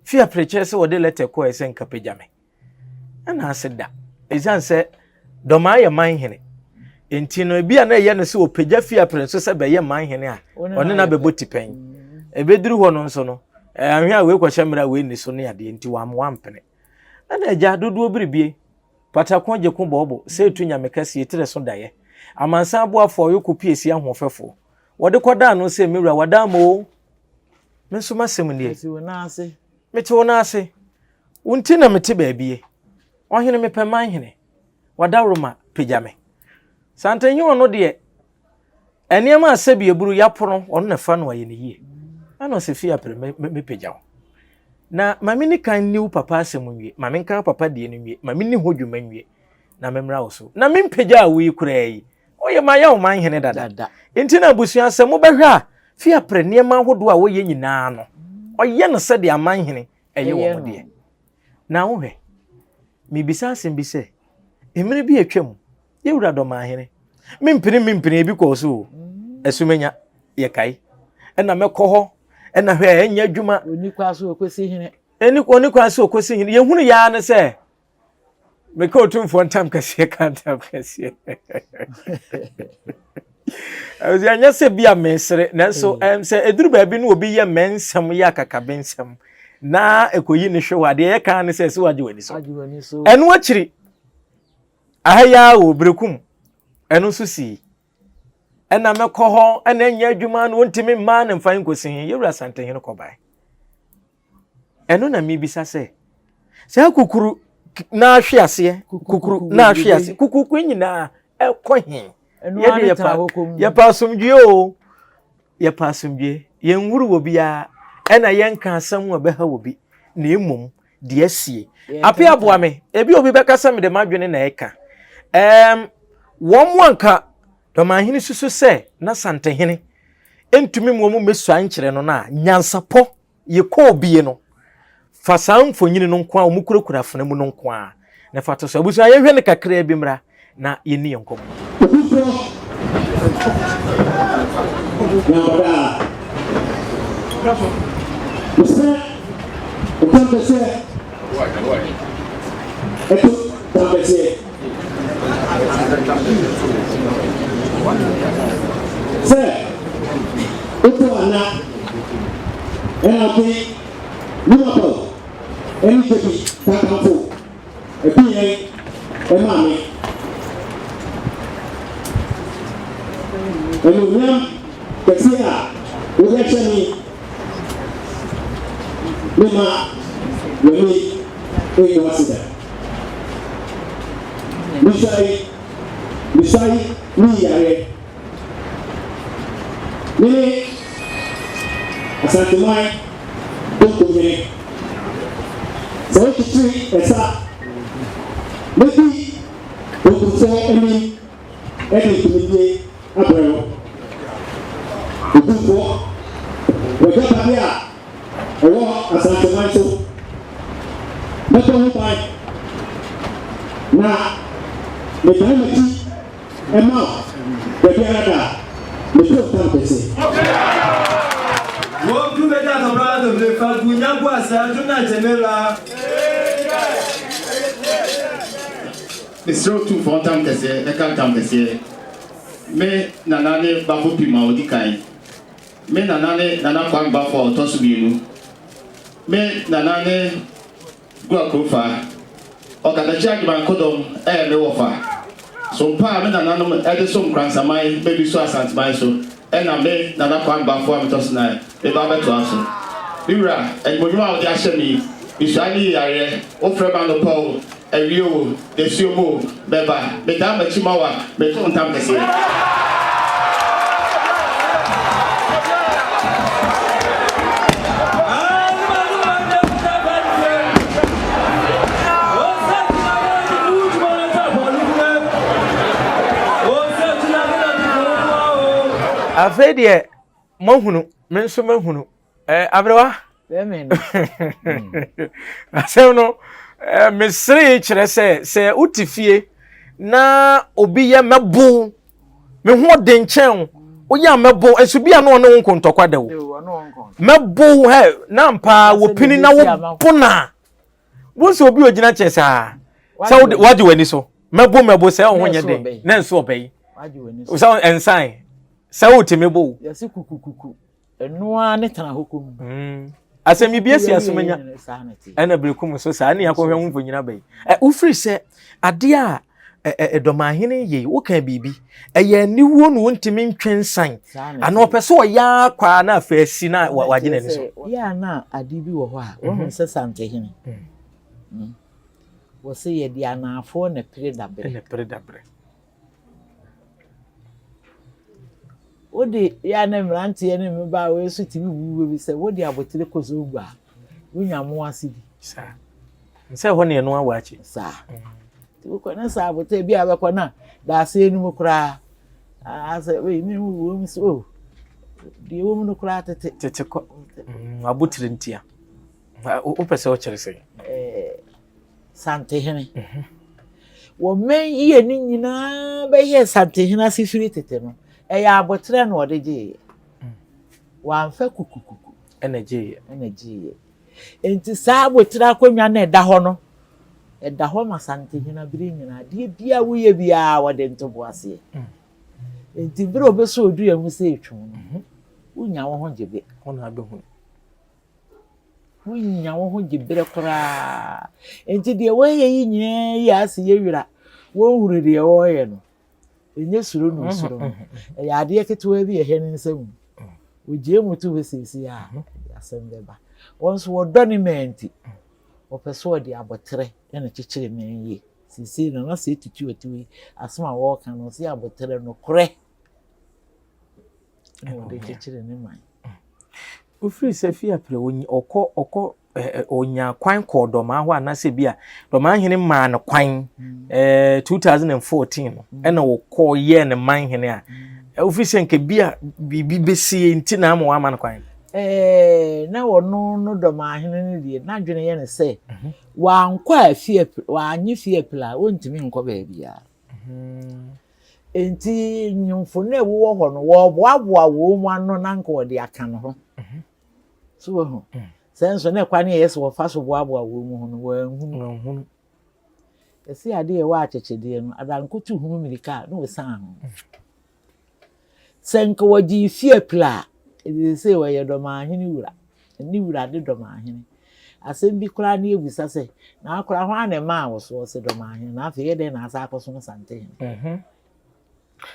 fie apreche se wode letter ko ese nkapagya me ana aseda ezan se doma ye man hene enti no bia na ye no se opagya fie aprenso se be ye man hene a one na be botipen ebeduru ho no nso no ahwe a we kwahye mra we ni so ne ade enti wa ampene ana agya dodo biribie patakon je ko bobo se etunya mekase etire so daye amansa aboafo yokopi esi ahofefo wode koda no se mewura wadamo menso masem nie mete wona ase wonti na mete baabie ohene me peman hene wadawroma pejame santanyi wono de eniema asabi eburu yapono ono na fa no aye ne yie ano se fia pre me pejaw na mame ni kan niu papa asem nwie mame kan papa de ne nwie mame ni hodwuma nwie na memra wo so na mempeja a wi kura yi oye ma ya o man hene dada enti na busua asem wo behwa a fia pre niema hodo a wo ye nyina no oye no se de aman hene eye wo de na wo hwe mi bisa asem bi se emre bi atwam ye wura do man hene mempene bi ko so asumenya ye kai na mekọ ho na hwe enya adwuma oni kwa so okwesi hene oni kwa so okwesi hene ye hunu ya ne se meka otumfo ntam kase kantam kase awzi anya se bia mesere nanso se eduru ba bi no obi ye mensam ya kakabensam na ekoyi ne hwe wade ye kan ne se waje wani so enu akiri ahaya wo brekum enu so si ena mekọ ho ena enya adwuma no ntimi ma ne mfan kosi yewura santahin ko bai enu na mi bisa se kukuru na ahwe ase kukuru na ahwe ase kukuku nyina ekohin ye pasumdwe o ye pasumdwe ye nwuru wo bia ena ye nka asam wo beha wo bi na emom de asie ape aboa me ebi obi bekasa me de madwene na eka won wanka domahini susu se na santehene entumi mo mesu ankyere no na nyansapo ye ko bie no fasan fonyini no nko a omukurakura fana mu no nko a na fato so abusu ayehwe ne kakra bi mra na ye ni yenkom Sir, upo ana enapi numapo enikebi takamfo ebiye emami elunyam kesia uyachani nima yoni wasida misai ni yare ni asantumai dokumene so kitri esa mebi dokumso eni kumidie abrero dokumfo wega babia ewo asantumai so meto hupai na metamati ema bebiarada meto tampese wo ku beta to brother de fa gunya kwa sa tuna general Mr. Tu fontam kese e kan tam kese me nanane babo pima odikai me nanane nana kwa bafo to subienu me nanane gwa kofa o kada charge man kodom me wofa so pa me nanano e so nkransamai me bi so asantmai so e na me nana kwa bafo am to sna e ba beto aso biwra e modwa o di ahemi isali yare o freba no paul Elio, the Siomo, Beba, Bedama Chimawa, Beton Tampesi. afei de mahunu me nso mahunu abrewa Amen. asɛm no mesere kyerɛ sɛ utifie na obi yɛ mɛbo me ho de nkyɛn woyɛ mɛbo esubia no ne nkontɔkwa da wo mɛbo he na mpa wo pini na wo pona wo so obi ogina kyɛ saa sɛ wode wani so mɛbo sɛ wo ho nyɛ den na nso obɛyi sɛ ensan sɛ wo timi bo yɛse kukukuku ɛnoa ne tana hokom asɛm bi asi asomanya ɛna brekum so saa ne yakɔhwɛ ho mfonyina bɛyi ufiri sɛ ade a dɔmahene ye wo kan bibi ɛyɛ niwo no wontimi ntwensan ana opɛ so ɔya kwa na afa asi na wagye ne so ya na ade bi wɔ hɔ a wo hu sɛ santehene wo se ye di anafo na pere dabre odi ya na mrante ne mba we so timi wuwe bi sɛ wodi abotire koso gba wunyamo asidi sa nse ho ne no awachi sa ti ko na sa abote bi abekɔ na da se enu kura asa we mi wo mi so di wo mu no kura tete ko abotire ntia o pese o kyere sɛ santehene wo men ye ni nyina be ye santehene asifiri tete no eya abotre na odegye wa mfa kukukuku energy enti saa abotre akonwa na eda ho no eda ho masante hina biri nyina de bia wo ye bia wode ntobo ase enti biri obeso odu ya mu se etwu no unya wo ho gebe ona abehu unya wo ho gebere kora enti de wo ye yi nyina ya ase ye wira wo huru de wo ye no enye suru no suru ya ade ketewa bi ehe ne nsam ogie mutu we sisi a asem ba wonso wo doni menti wo peso de abotre na chichire menye sisi no na se tutu atuwi asema wo kan no se abotre no kore no de chichire ne man ufiri se fia pre okọ onya kwan kọ doma ho anase bia doma hene ma ne kwan 2014 ena wo kọ ye ne man hene a ufiri se nke bia bibi besi nti na ama wa ne kwan na wono no doma hene ne die na dwene ye ne se wa nkwa afie wa anyi fie pla wontimi nkọ ba bia enti nyumfo na wo ho no wo boaboa wo mu ano na nka wo de aka no ho so ho senso na kwa ne yes wo fa so boaboa wo mu ho no wa hu esi ade e wa achechede no adankotu hu mirika no we san ho senka waji fie pla e se wa ye do ma hini wura ni wura de do ma hini asem bi kura na ebusa se na akura ho ane ma wo so se do ma hini na afi ye de na asa akoso no sante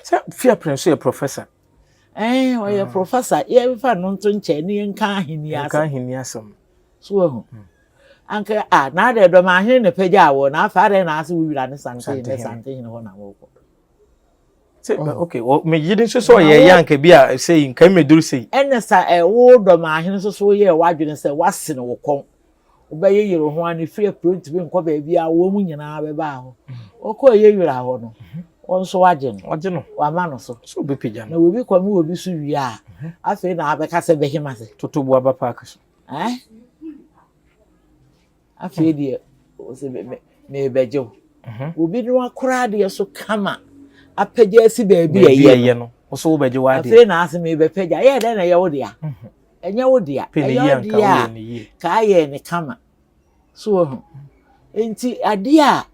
se fie prince ye professor o ye professor ye fa no nto nche ni nka ahini asem so ho anka na de do ma hini ne peja wo na afa de na ase wura ne sante ne ho na wo ko se okay o me yidin so ye yanka bia say nka meduru say enesa wo do ma hini so ye wadwene se wase ne wo kon obaye yero ho ani free print bi nko ba bia wo mu nyina be ba ho okọ ye yira ho no onso waje no wa ma no so be pija na obi kwa mi obi so wi a afi na abeka se be hima se totobu aba park so afi de o se me beje obi no akora de so kama apeja si ba bi ye no o so beje wa de afi na ase me be peja ye de na ye wo de a enye wo de a ka ye ne kama so ho enti ade a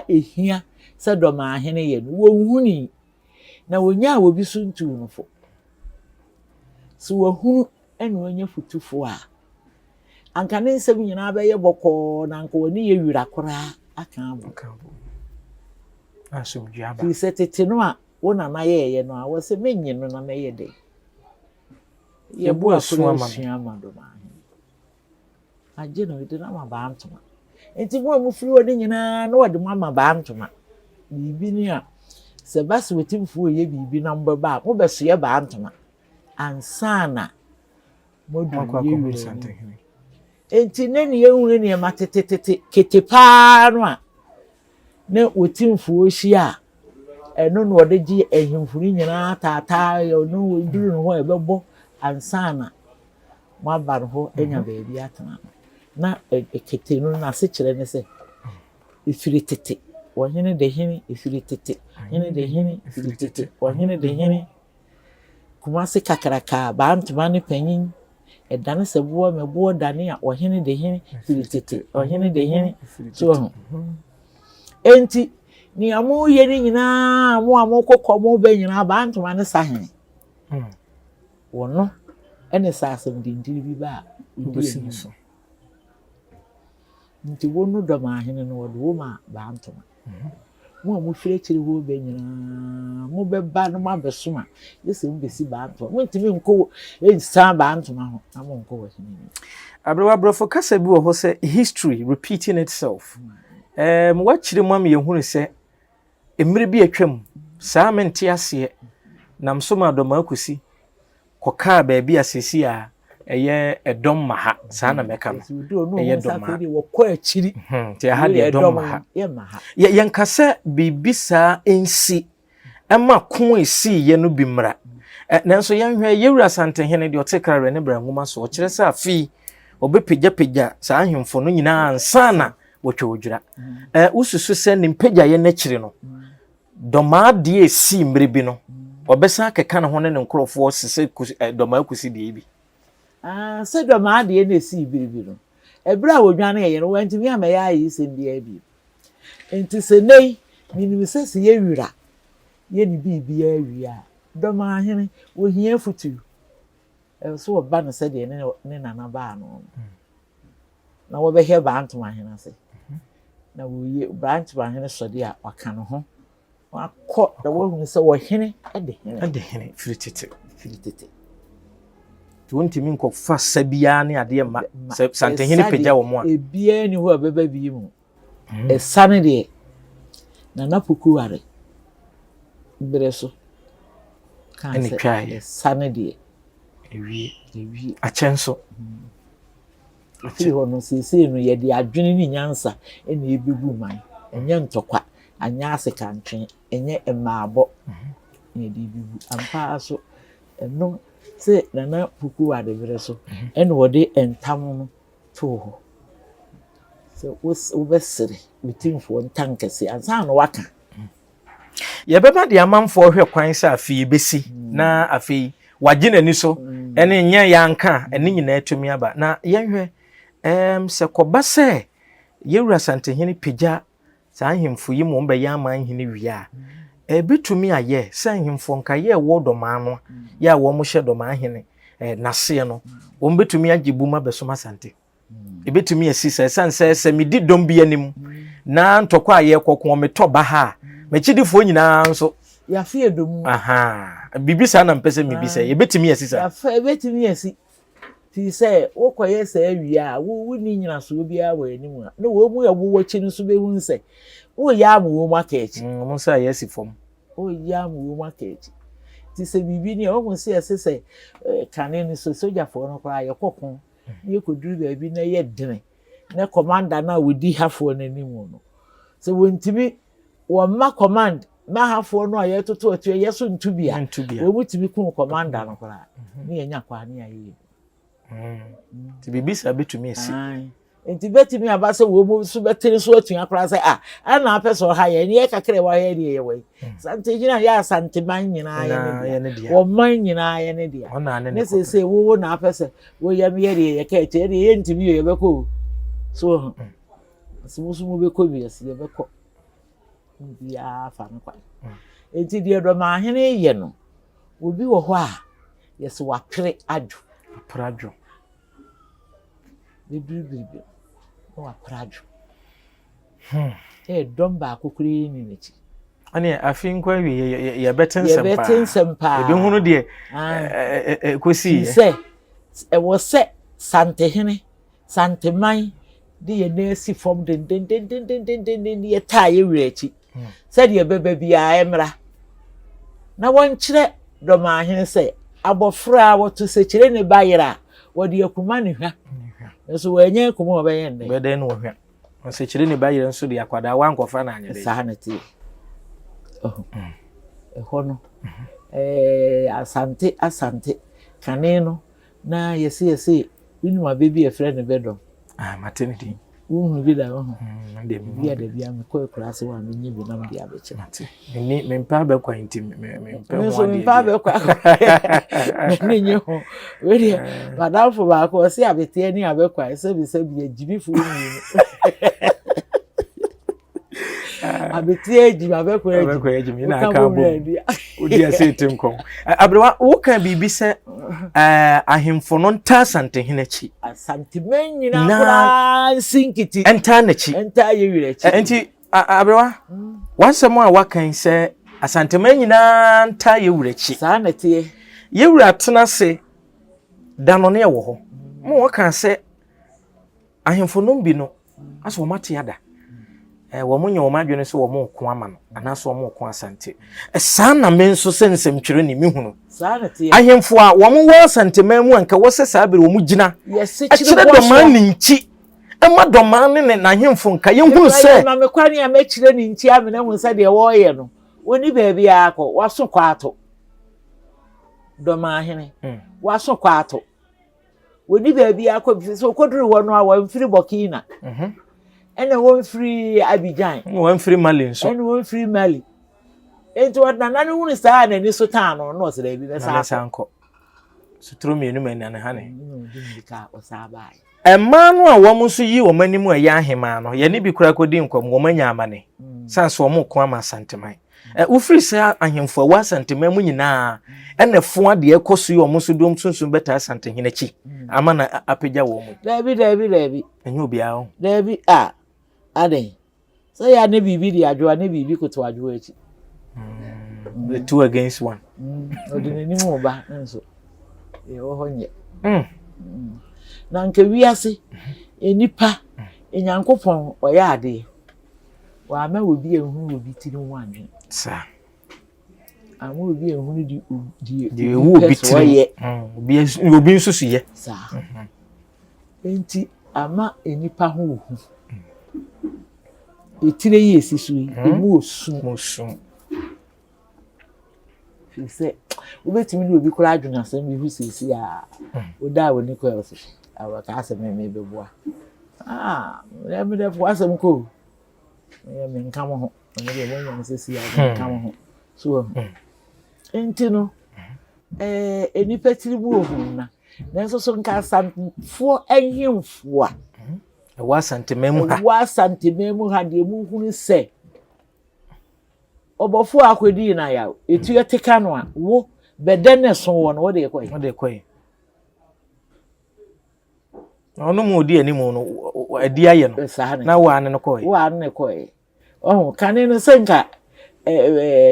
ehia se do ma hene ye no wo huni na wonya wo bi so ntu no fo so wo hunu ene wonya futufo a anka ne nsem nyina ba ye boko na anka woni ye wira kora aka abo aso duaba fi se tete no a wo na na ye no a wo se menyi no na ye de ye bu akura suama do ma hene aje no de na ma ba antoma enti mo firi wo de nyina na wo de ma ba antoma bibi ni a se bas wetimfo ye bibi na mbaba mo beso ye ba antoma ansana modu ye wire enti ne ne ye hunu ne ma tetete ketepa no a ne wetimfo hia ɛno no ɔde gye ahemfuri nyinaa taataa ɔno duru no hɔ ɛbɛbɔ ansana mo aba no hɔ anya baabi atena na ekete no na se kyerɛ ne sɛ efiri tete wɔhene de hene efiri tete hene de hene efiri tete wɔhene de hene Kumasi kakraka baantoma ne panyin ɛdane sɛ boɔ mɛboɔ dane a wɔhene de hene efiri tete wɔhene de hene so ho enti ni amu ye ni nyinaa mo amokokɔ mo ba nyinaa baantoma ne sahene wono ɛne saasɛm dindiri bi ba ubisi so nti wonu dɔmahene no wɔde wo ma baantoma mo a mo hwere kyiri wo ba nyinaa mo bɛba no mo abɛsoma yɛsɛ mo besi baantoma mo ntimi nkɔ ensa baantoma ho na mo nkɔ wɔ hene abrewa brofo kasa bi wɔ hɔ sɛ history repeating itself mo wakyiri mo am yɛhunu sɛ emire bi atwam saa mente aseɛ nam so ma dɔma akusi kɔka baabi asesi a ɛyɛ ɛdɔm ma ha saa na mɛka no ɛyɛ dɔm ma wɔkɔ akyiri te ha de ɛdɔm ma ha yɛnka sɛ biribi saa ensi ɛma ko esi yɛ no bi mmra nanso yɛnhwɛ yɛwura santehene deɛ ɔte kra ne bra nwoma so ɔkyerɛ sɛ afi ɔbɛpagya saa ahemfo no nyinaa ansana wɔtwodwira ususu sɛ ne mpagya yɛ n'akyiri no dɔma de esi mmere bi no ɔbɛsa keka ne ho ne nkrɔfoɔ sese dɔma akusi de bi sɛ dɔma de na esi biribi no ɛbra a wodwane yɛ no wantimi amɛyɛ ayi sɛm bia bi enti sɛ nei minim sɛ sɛ yɛwura yɛ ne bibia awia dɔma hene wohia futu so wɔba no sɛ de ne nana baa no na wɔbɛhɛ baantoma hene ase na woyɛ baantoma hene sɔde a waka no ho wakɔ da wɔhunu sɛ wɔhene ɛde hene firitete tuntimi nkɔfa sabia ne ade ma santehene pagya wɔ mo a ebia ni hɔ a bɛba bi mu ɛsane deɛ nana pokuware bere so kan sɛ ɛsane deɛ ewie akyɛnso afiri hɔ no sesei no yɛde adwene ne nyansa ɛna ɛbɛgu man ɛnyɛ ntɔkwa anya ase kantwe ɛnyɛ ɛmaabɔ yɛde bibu ampa so ɛno sɛ nana puku wade bere so ɛna wɔde ntam no to hɔ sɛ wobɛsere bitimfoɔ ntankɛse ansa na waka yɛbɛba de amanfoɔ hwɛ kwan sɛ afei bɛsi na afei wagye n'ani so ɛne nyɛ yanka ɛne nyinaa atumi aba na yɛnhwɛ sɛ kɔba sɛ yɛwura santehene pagya saa ahemfo yi mo mbɛyɛ amanhene wie a ɛbɛtumi ayɛ sɛ ahemfo nka yɛ wɔ dɔmaa no yɛ a wɔn hyɛ dɔmaa hene naseɛ no wɔn bɛtumi agye bu ma bɛsom asante ɛbɛtumi asi sɛ sɛ medi dɔm bi anim na ntɔkɔ a yɛkɔkɔ metɔ ba ha mɛkyidifoɔ nyinaa nso yafe edomu bibi saa na mpɛ sɛ mebi sɛ yɛbɛtumi asi saa yafe ɛbɛtumi asi ti sɛ wokɔyɛ sɛ awie a wo ni nyina so obiara wɔ anim a na wo mu yɛ wo wɔkyi no so bɛhu sɛ wo yɛ am wo mu akaakyi mo sɛ ayɛ si fam wo yɛ am wo mu akaakyi ti sɛ bibi ni wo sɛ ɛsɛ sɛ kane no so sogyafoɔ no koraa yɛkɔko yɛ kɔduru baabi na yɛ dene na commander na wodi hafoɔ n'anim no sɛ wɔntimi wɔma command ma hafoɔ no a yɛtoto atu yɛ so ntubia wo mutimi kun commander no koraa ne yɛnya kwa ne ayɛ ti bibi sa betumi esi enti betumi aba sɛ wo mu so betene so atua kora sɛ ana apɛ so ha yɛ ne yɛ kakra wa yɛ de yɛ wai sante gyina yɛ asante man nyinaa yɛ ne dia wo man nyinaa yɛ ne dia ne sɛ wo na apɛ sɛ wo yɛ me yɛ de yɛ ka ɛkyɛ de yɛ ntimi yɛ bɛkɔ so so mu bɛkɔ bi yɛ bɛkɔ bia fa no kwa enti de do ma hene yɛ no obi wɔ hɔ a yɛ sɛ wapere adwo prajo bibi no prajo dɔm ba kokore ni n'akyi ane afi nkwa wi ye beten sempa ebi hunu de kosi sɛ ɛwɔ sɛ santehene santeman de ye na si fom den ye taa ye wura akyi sɛ de bɛba bia emra na wɔnkyerɛ dɔmahene sɛ abofra wotu sekyire ne bayira wodi akuma ne hwa nso wanya akuma obɛyɛ ndɛ bɛdɛ no hwa sekyire ne bayira nso de akwada wankɔfa na anyɛ saa na tie ɛhɔ no asante kane no na yɛse binuma baby a friend bedom maternity wohu bi da wohu bi da bia me kɔ klase wa me nyi bi na me dia beche me mpa be kwa nti me mpa be kwa me nyi ho we dia madam fo ba ko se abete ani abekwa se bi ajibi fu ni abete ajibi abekwa ajibi na aka bo odi ase tem kom abrewa wo kan bibi se ahemfo no nta asante henachi asante men nyina kura sinkiti enta nachi enta yewirechi enti abrewa wansemo a wakan se asante men nyina nta yewirechi sa na tie yewura tena se dano ne wo ho mo wakan se ahemfo no bi no aso mate yada wo munye wo madwene se wo mo ko ama no anaso wo mo ko asante sa na men so sensem twere ne mihunu sa na tie ahemfo a wo mo wo asante man mu anka wo se sa bere wo mu gina akire do man ni nchi ema do man ne na ahemfo nka ye hunu se na me kwani a me kire ni nchi amene hu se de wo ye no woni baabi akọ waso kwato do ma hene waso kwato woni baabi akọ bi so koduru wo no a wo mfiri Burkina ene won free Abidjan won free Mali so ene won free Mali enti wadna nanu hunu saa na ni so taano no se da bi be saa sanko sutro mienu mani na hane ka o saa bai emma no a wo mo so yi wo mani mu ya ahema no ye ne bi kura kodi nkom wo manya amane sanso wo mo ko ama santeman wo free saa ahemfo wa santeman mu nyina ene fo ade ekoso yi wo mo so dom sunsun beta santehene chi ama na apegya wo mu dabi enye obi a dabi ade so ya ne bibi di adwo ne bibi koto adwo echi the 2 against 1 odini ni mo ba nso wo ho nye na nke wiase enipa enyankopon oya ade wa ma obi ehunu obi tiri wanwe sa ama obi ehunu di obi tiri obi nso so ye sa enti ama enipa ho ohu etire yi esisu yi emu osun se obetimi ni obi kura adwuna asem bi hu sisi a oda woni ko else awa ka asem me beboa me de fo asem ko me nka mo ho me de mo nyam sisi a nka mo ho so enti no enipa tiri bu ohun na nso so nka sanfo ehemfo a wa santememu ha de mu hunu se obofo akwedi na ya etu eteka no a wo bedene so wo no wo de koyi ono mu odi animu no adi aye no na wa ne koyi kane no senka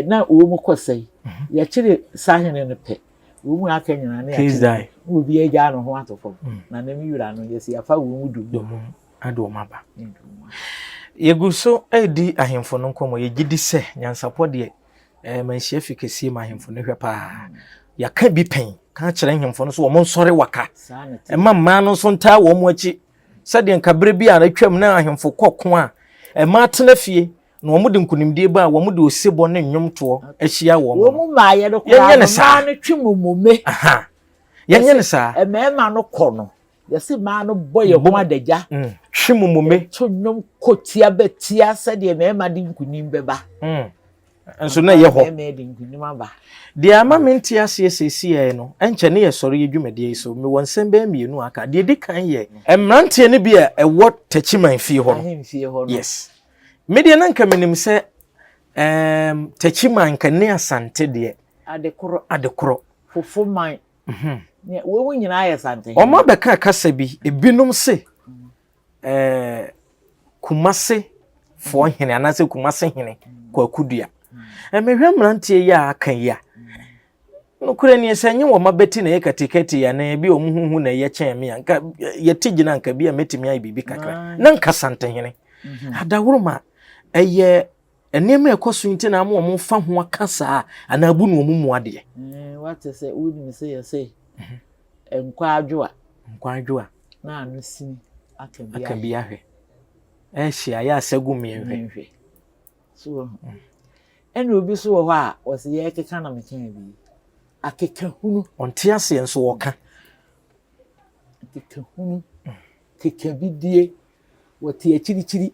na wo mu kosai ya kire sahene no pe wo mu aka nyina na ya kire wo bi eja no ho atofo na na mi yura no yesi afa wo mu dum ado maba yeguso edi ahemfo no nkomo yegidi se nyansapo de manhia fikesi ma ahemfo no hwepa ya ka bi pen ka kire ahemfo no so wo nsore waka mma no so nta wo mu achi sade nkabre bi a na twam na ahemfo kokko a ma tena fie na wo mu de nkunimdie ba wo mu de osebo ne nnwomto ahia wo mu ma ye no kwa ma no twimumume aha yenye ne sa ma no kɔ no yesi ma no boye ho adagya twimumume to nnwom kotia betia sade ma de nkunim beba enso na ye ho me de nkunim aba de ama menti ase sesi no enche ne ye sori yedwumade so me wonsem ba mienu aka de di kan ye emrante ne bia ewo tachiman fie ho no yes media na nka menim se tachiman kan ne asante de adekoro fofoman ne wo nyina ya sante o ma be ka kasa bi ebinom se kumase fo hene anase kumase hene kwa kudua mehwe mrantie ya akan ya no kure ni esenye wo mabeti na yekatiketi ya na bi omuhuhu na ye chen me anka yetigina nka bi a metimi ai bibi kakra na nka sante hene adawuruma eye enema ekoso nti na mo fa ho akasa ana abu no omumu ade what say wudi say you say nkwadwo na anu sin akabia hwe ehia ya asegu mienhwe so ɛna obi so wɔ hɔ a wɔsɛ yɛ keka na meka bi akeka hunu ɔnte ase nso wɔka akeka hunu keka bidie wɔte akyirikyiri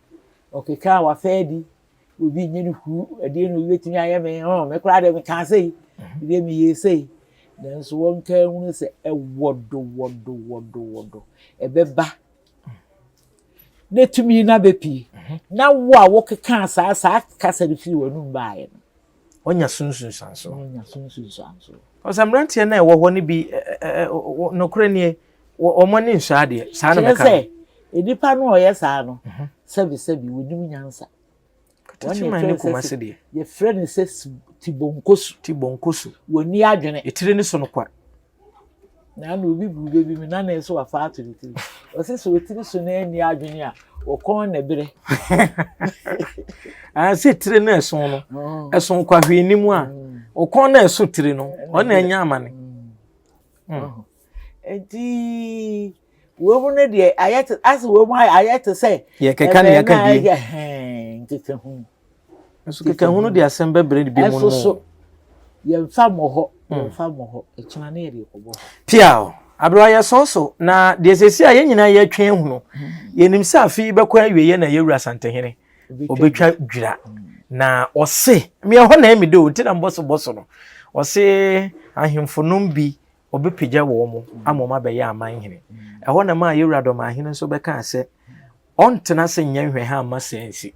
ɔkeka a wafɛ di obi nye no hu ɛdeɛ no obi betumi ayɛ me me kora de me ka sei ɛdeɛ me yɛ sei nanso wɔn ka hunu sɛ ɛwodo ɛbɛba na tumi na bepi na wo a wɔkeka saa kasa de firi wɔn baayɛ no onya sunsun sanso ɔsamrantie na ɛwɔ hɔ ne bi no kora nie ɔmo ne nso ade saa na meka sɛ edipa no ɔyɛ saa no sɛbi wonim nyansa wɔn ne kuma se de ye friend sɛ tibonkosu wɔni adwene etire ne so no kwa na obi bu bebi mi na na so afa ato ne tiri ɔsɛ so tiri so na ani adwene a wɔkɔn na bere sɛ tire na ɛso no ɛso kwa hwenimu a wɔkɔn na ɛso tire no ɔna anya amane enti wo mu ne de ayet as wo mu ayet sɛ ye keka ne yaka die nkeka hu so keka hu no de asɛm bebre de bi mu no ye mfa mo hɔ ekina na yɛ kɔbɔ pia abro ayɛ so na de sesi a yɛnyina yɛ twɛn hu no yɛnim sɛ afi bɛkɔ awieye na yɛwura santehene obetwa dwira na ɔse me hɔ na emi de o ti na mbɔso no ɔse ahemfonom bi obepagya wɔ mo amoma bɛyɛ amanhene ɛhɔ na ma yɛwura dɔm ahene nso bɛka sɛ ɔntena sɛ nyɛ hwɛ ha ama sensi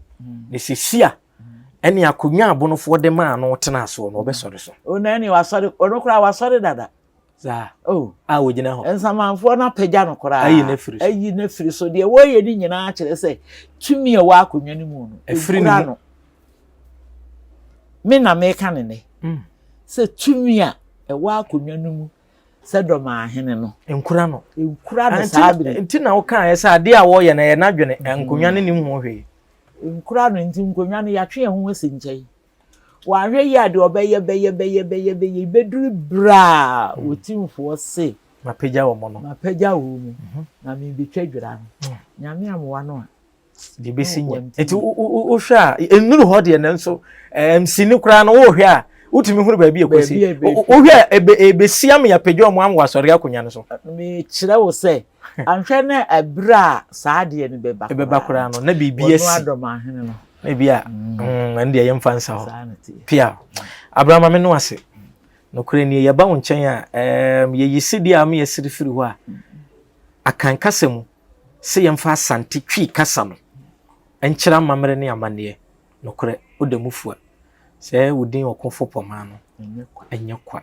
ne sisi a ɛne akonya abonofo de ma no tena so no ɔbɛsɔre so ona ni wasɔre onokura wasɔre dada za a wogina hɔ ensamanfo na pagya no kora ayi na firi so de wɔyɛ ni nyina kyerɛ sɛ tumi a wɔ akonya ni mu no efiri no me na me ka ne sɛ tumi a ɛwɔ akonya ni mu sɛ dɔm ahene no nkura no saabire nti na wo ka yɛ sɛ ade a wɔyɛ na yɛ nadwene nkonya ne nim ho hwee nkura no nti nkonya no yɛatwe ho asi nkyɛn wahwɛ yi ade ɔbɛyɛ bɛyɛ beduru bra wotimfoɔ se mapagya wɔ mo no na me betwa dwira no nyame amoa no a de besi nya enti wo hwɛ a enuru hɔ de na nso msini kura no wo hwɛ a utimi huru baabi ekosi wo hwɛ ebesi am ya pagya mo am wasɔre akonya no so me kyerɛ wo sɛ anhwɛ na abra saa de ne bɛba kura no na biribi asi no adɔm ahene no na bia ande yɛ mfa nsa hɔ pia abrama me no ase no kure ni yɛ ba wo nkyɛn a yɛ yisidi am yɛ siri firi hɔ a akan kasa mu sɛ yɛ mfa asante twi kasa no enkyira mamre ne amane no kure odamufua sɛ wodin okofo poma no enye kwa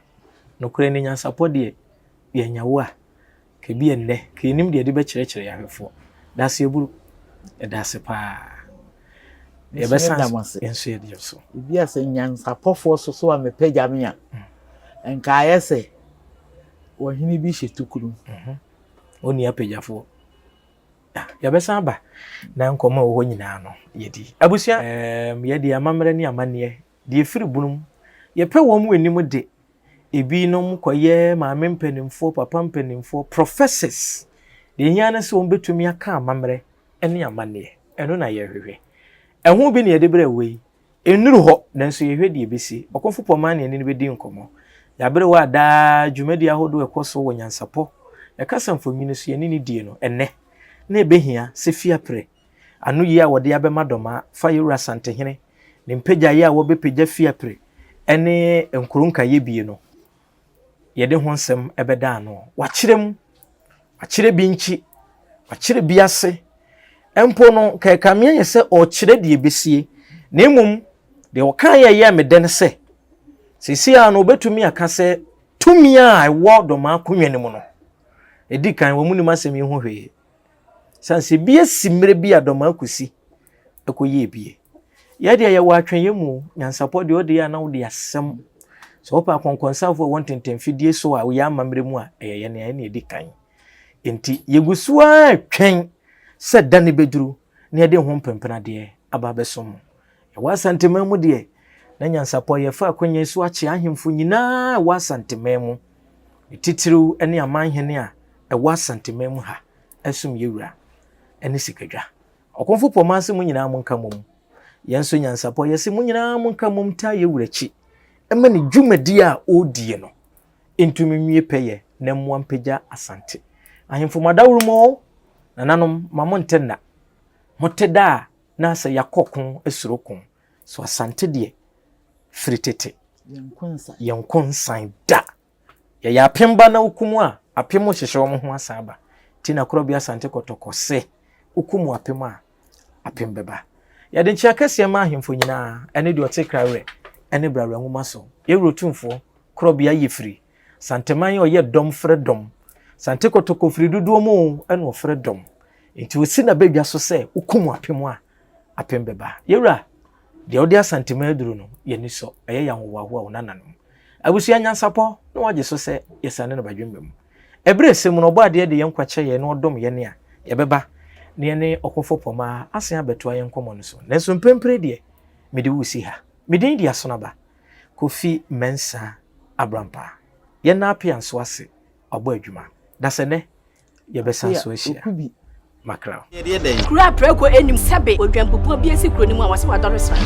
no kure ne nyansapɔ de yɛ nyawo a ke bi enne ke nim de be kyerɛkyerɛ yahwefo da se eburu da se pa ye be san enso ye de so bi ase nyansapɔfo so a mepagya me a enka ayɛ sɛ wɔhene bi hye tukuru oni apagyafo ya be san ba na nkɔma wo nyinaa no ye di abusua ye di amamre ne amane de efiri bunum ye pɛ wo mu enim de ebi nom koye maame mpanimfo papa mpanimfo professors de nyana se won betumi aka amamre ene amane eno na ye hwehwe eho bi ne ye de bere wei enuru ho nanso ye hwe de ebesi okofo poma ne ne bedi nkomo ya bere wa da dwumadi ahodo ekoso wo nyansapɔ e kasa mfomini so ye ne die no enne na ebehia se fiapre anu yi a wode abema doma fa yura santehene ne mpagya yi a wo bepagya fiapre ene nkurunka ye bie no yede ho nsɛm ɛbɛda ano wakyerɛ bi nchi wakyerɛ bi ase empo no kɛkamia yɛ sɛ ɔkyerɛ de ebesie na emum de ɔka yɛ meden sɛ sisi a no obetumi aka sɛ tumi a ɛwɔ dɔma akonwa ne mu no edi kan wɔ mu ni masɛm yi ho hwee sanse bi asimre bi a dɔma akosi ɛkɔyɛ bie yɛde yɛ wɔ atwen yɛ mu nyansapɔ de ɔde ya na ɔde asɛm so opa konkonsafo won tentemfidie so a wo ya amamre mu a ɛyɛ ne ayɛ ne edi kan enti yegusua twen sɛ dane beduru ne yɛde ho mpempena de aba besom ɛwɔ asantema mu de na nyansapɔ yɛ fa akonya so akye ahemfo nyinaa ɛwɔ asantema mu titiru ne amanhene a ɛwɔ asantema mu ha ɛsom yewura ɛne sikadwa ɔkonfo pɔmanse mu nyinaa mo nka mu yenso nyansapo yesi munyina munka mumta ye wurachi ema ni dwumadi a odie no entumi nwie peye na mwampagya asante ahemfo madawuru mo nananom mamontenna moteda na se yakokon esurokon so asante de fritete yankonsan da ya pemba na ukumu a apemo hyehye wo ho asaba tina korobia asante kotokose ukumu apemo a apembeba ya de nchia kase ma ahemfo nyina ene de otekrawre ene brawra nwuma so yewrotumfo korobia yefiri santeman oyɛ dom fredom sante kotoko firi dudu mu ene ofredom enti osi na badwa so sɛ ukumu apemo a apembeba yewra de odi asantema aduru no yeni so ɛyɛ yanwowaho a wonananom abusua nyansapo na waje so sɛ yesane na badwembem ebre sem no oba de yenkwache ye na odom ye ne a yebeba ne ye ne okofo poma asen abeto ayen komo no so nanso mpempre de mede wusi ha mede ndi asonaba Kofi Mensa Abrampa ye na apia nso ase obo adwuma da se ne yebesa so ahia Makra. Kura preko enim sebe odwampopo bi esi kro ni mu a wase wadore sra.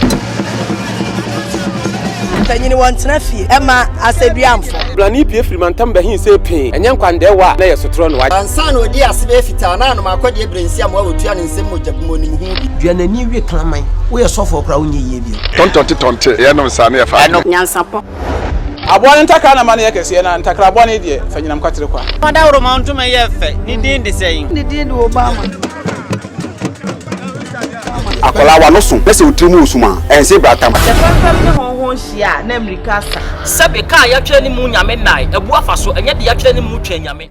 Tanyini wontena fie ema aseduamfo. Blani pie frimantam ba hin se pin. Enye nkwande wa na yesotro no wa. Ansa na odi asebe fita na no akode ebrensi am wa wotua ne nsem mojabumo ni mu hu bi. Duanani wie klaman. Wo ye sofo kra wonye yie bi. Tontonte ye no nsa na ye fa. Nyansapo. Abone ntakra na mane yakese na ntakra abone de fanyinam kwatere kwa. Madawro mantuma ye fe ni din de sɛyin. Ni din de Obama. Akola wa no so pese otrimu osuma ense bratama. The family ne honhon hia na America sa. Sebe ka ya twere ni mu nyame nai ebu afa so enye de ya twere ni mu twa nyame.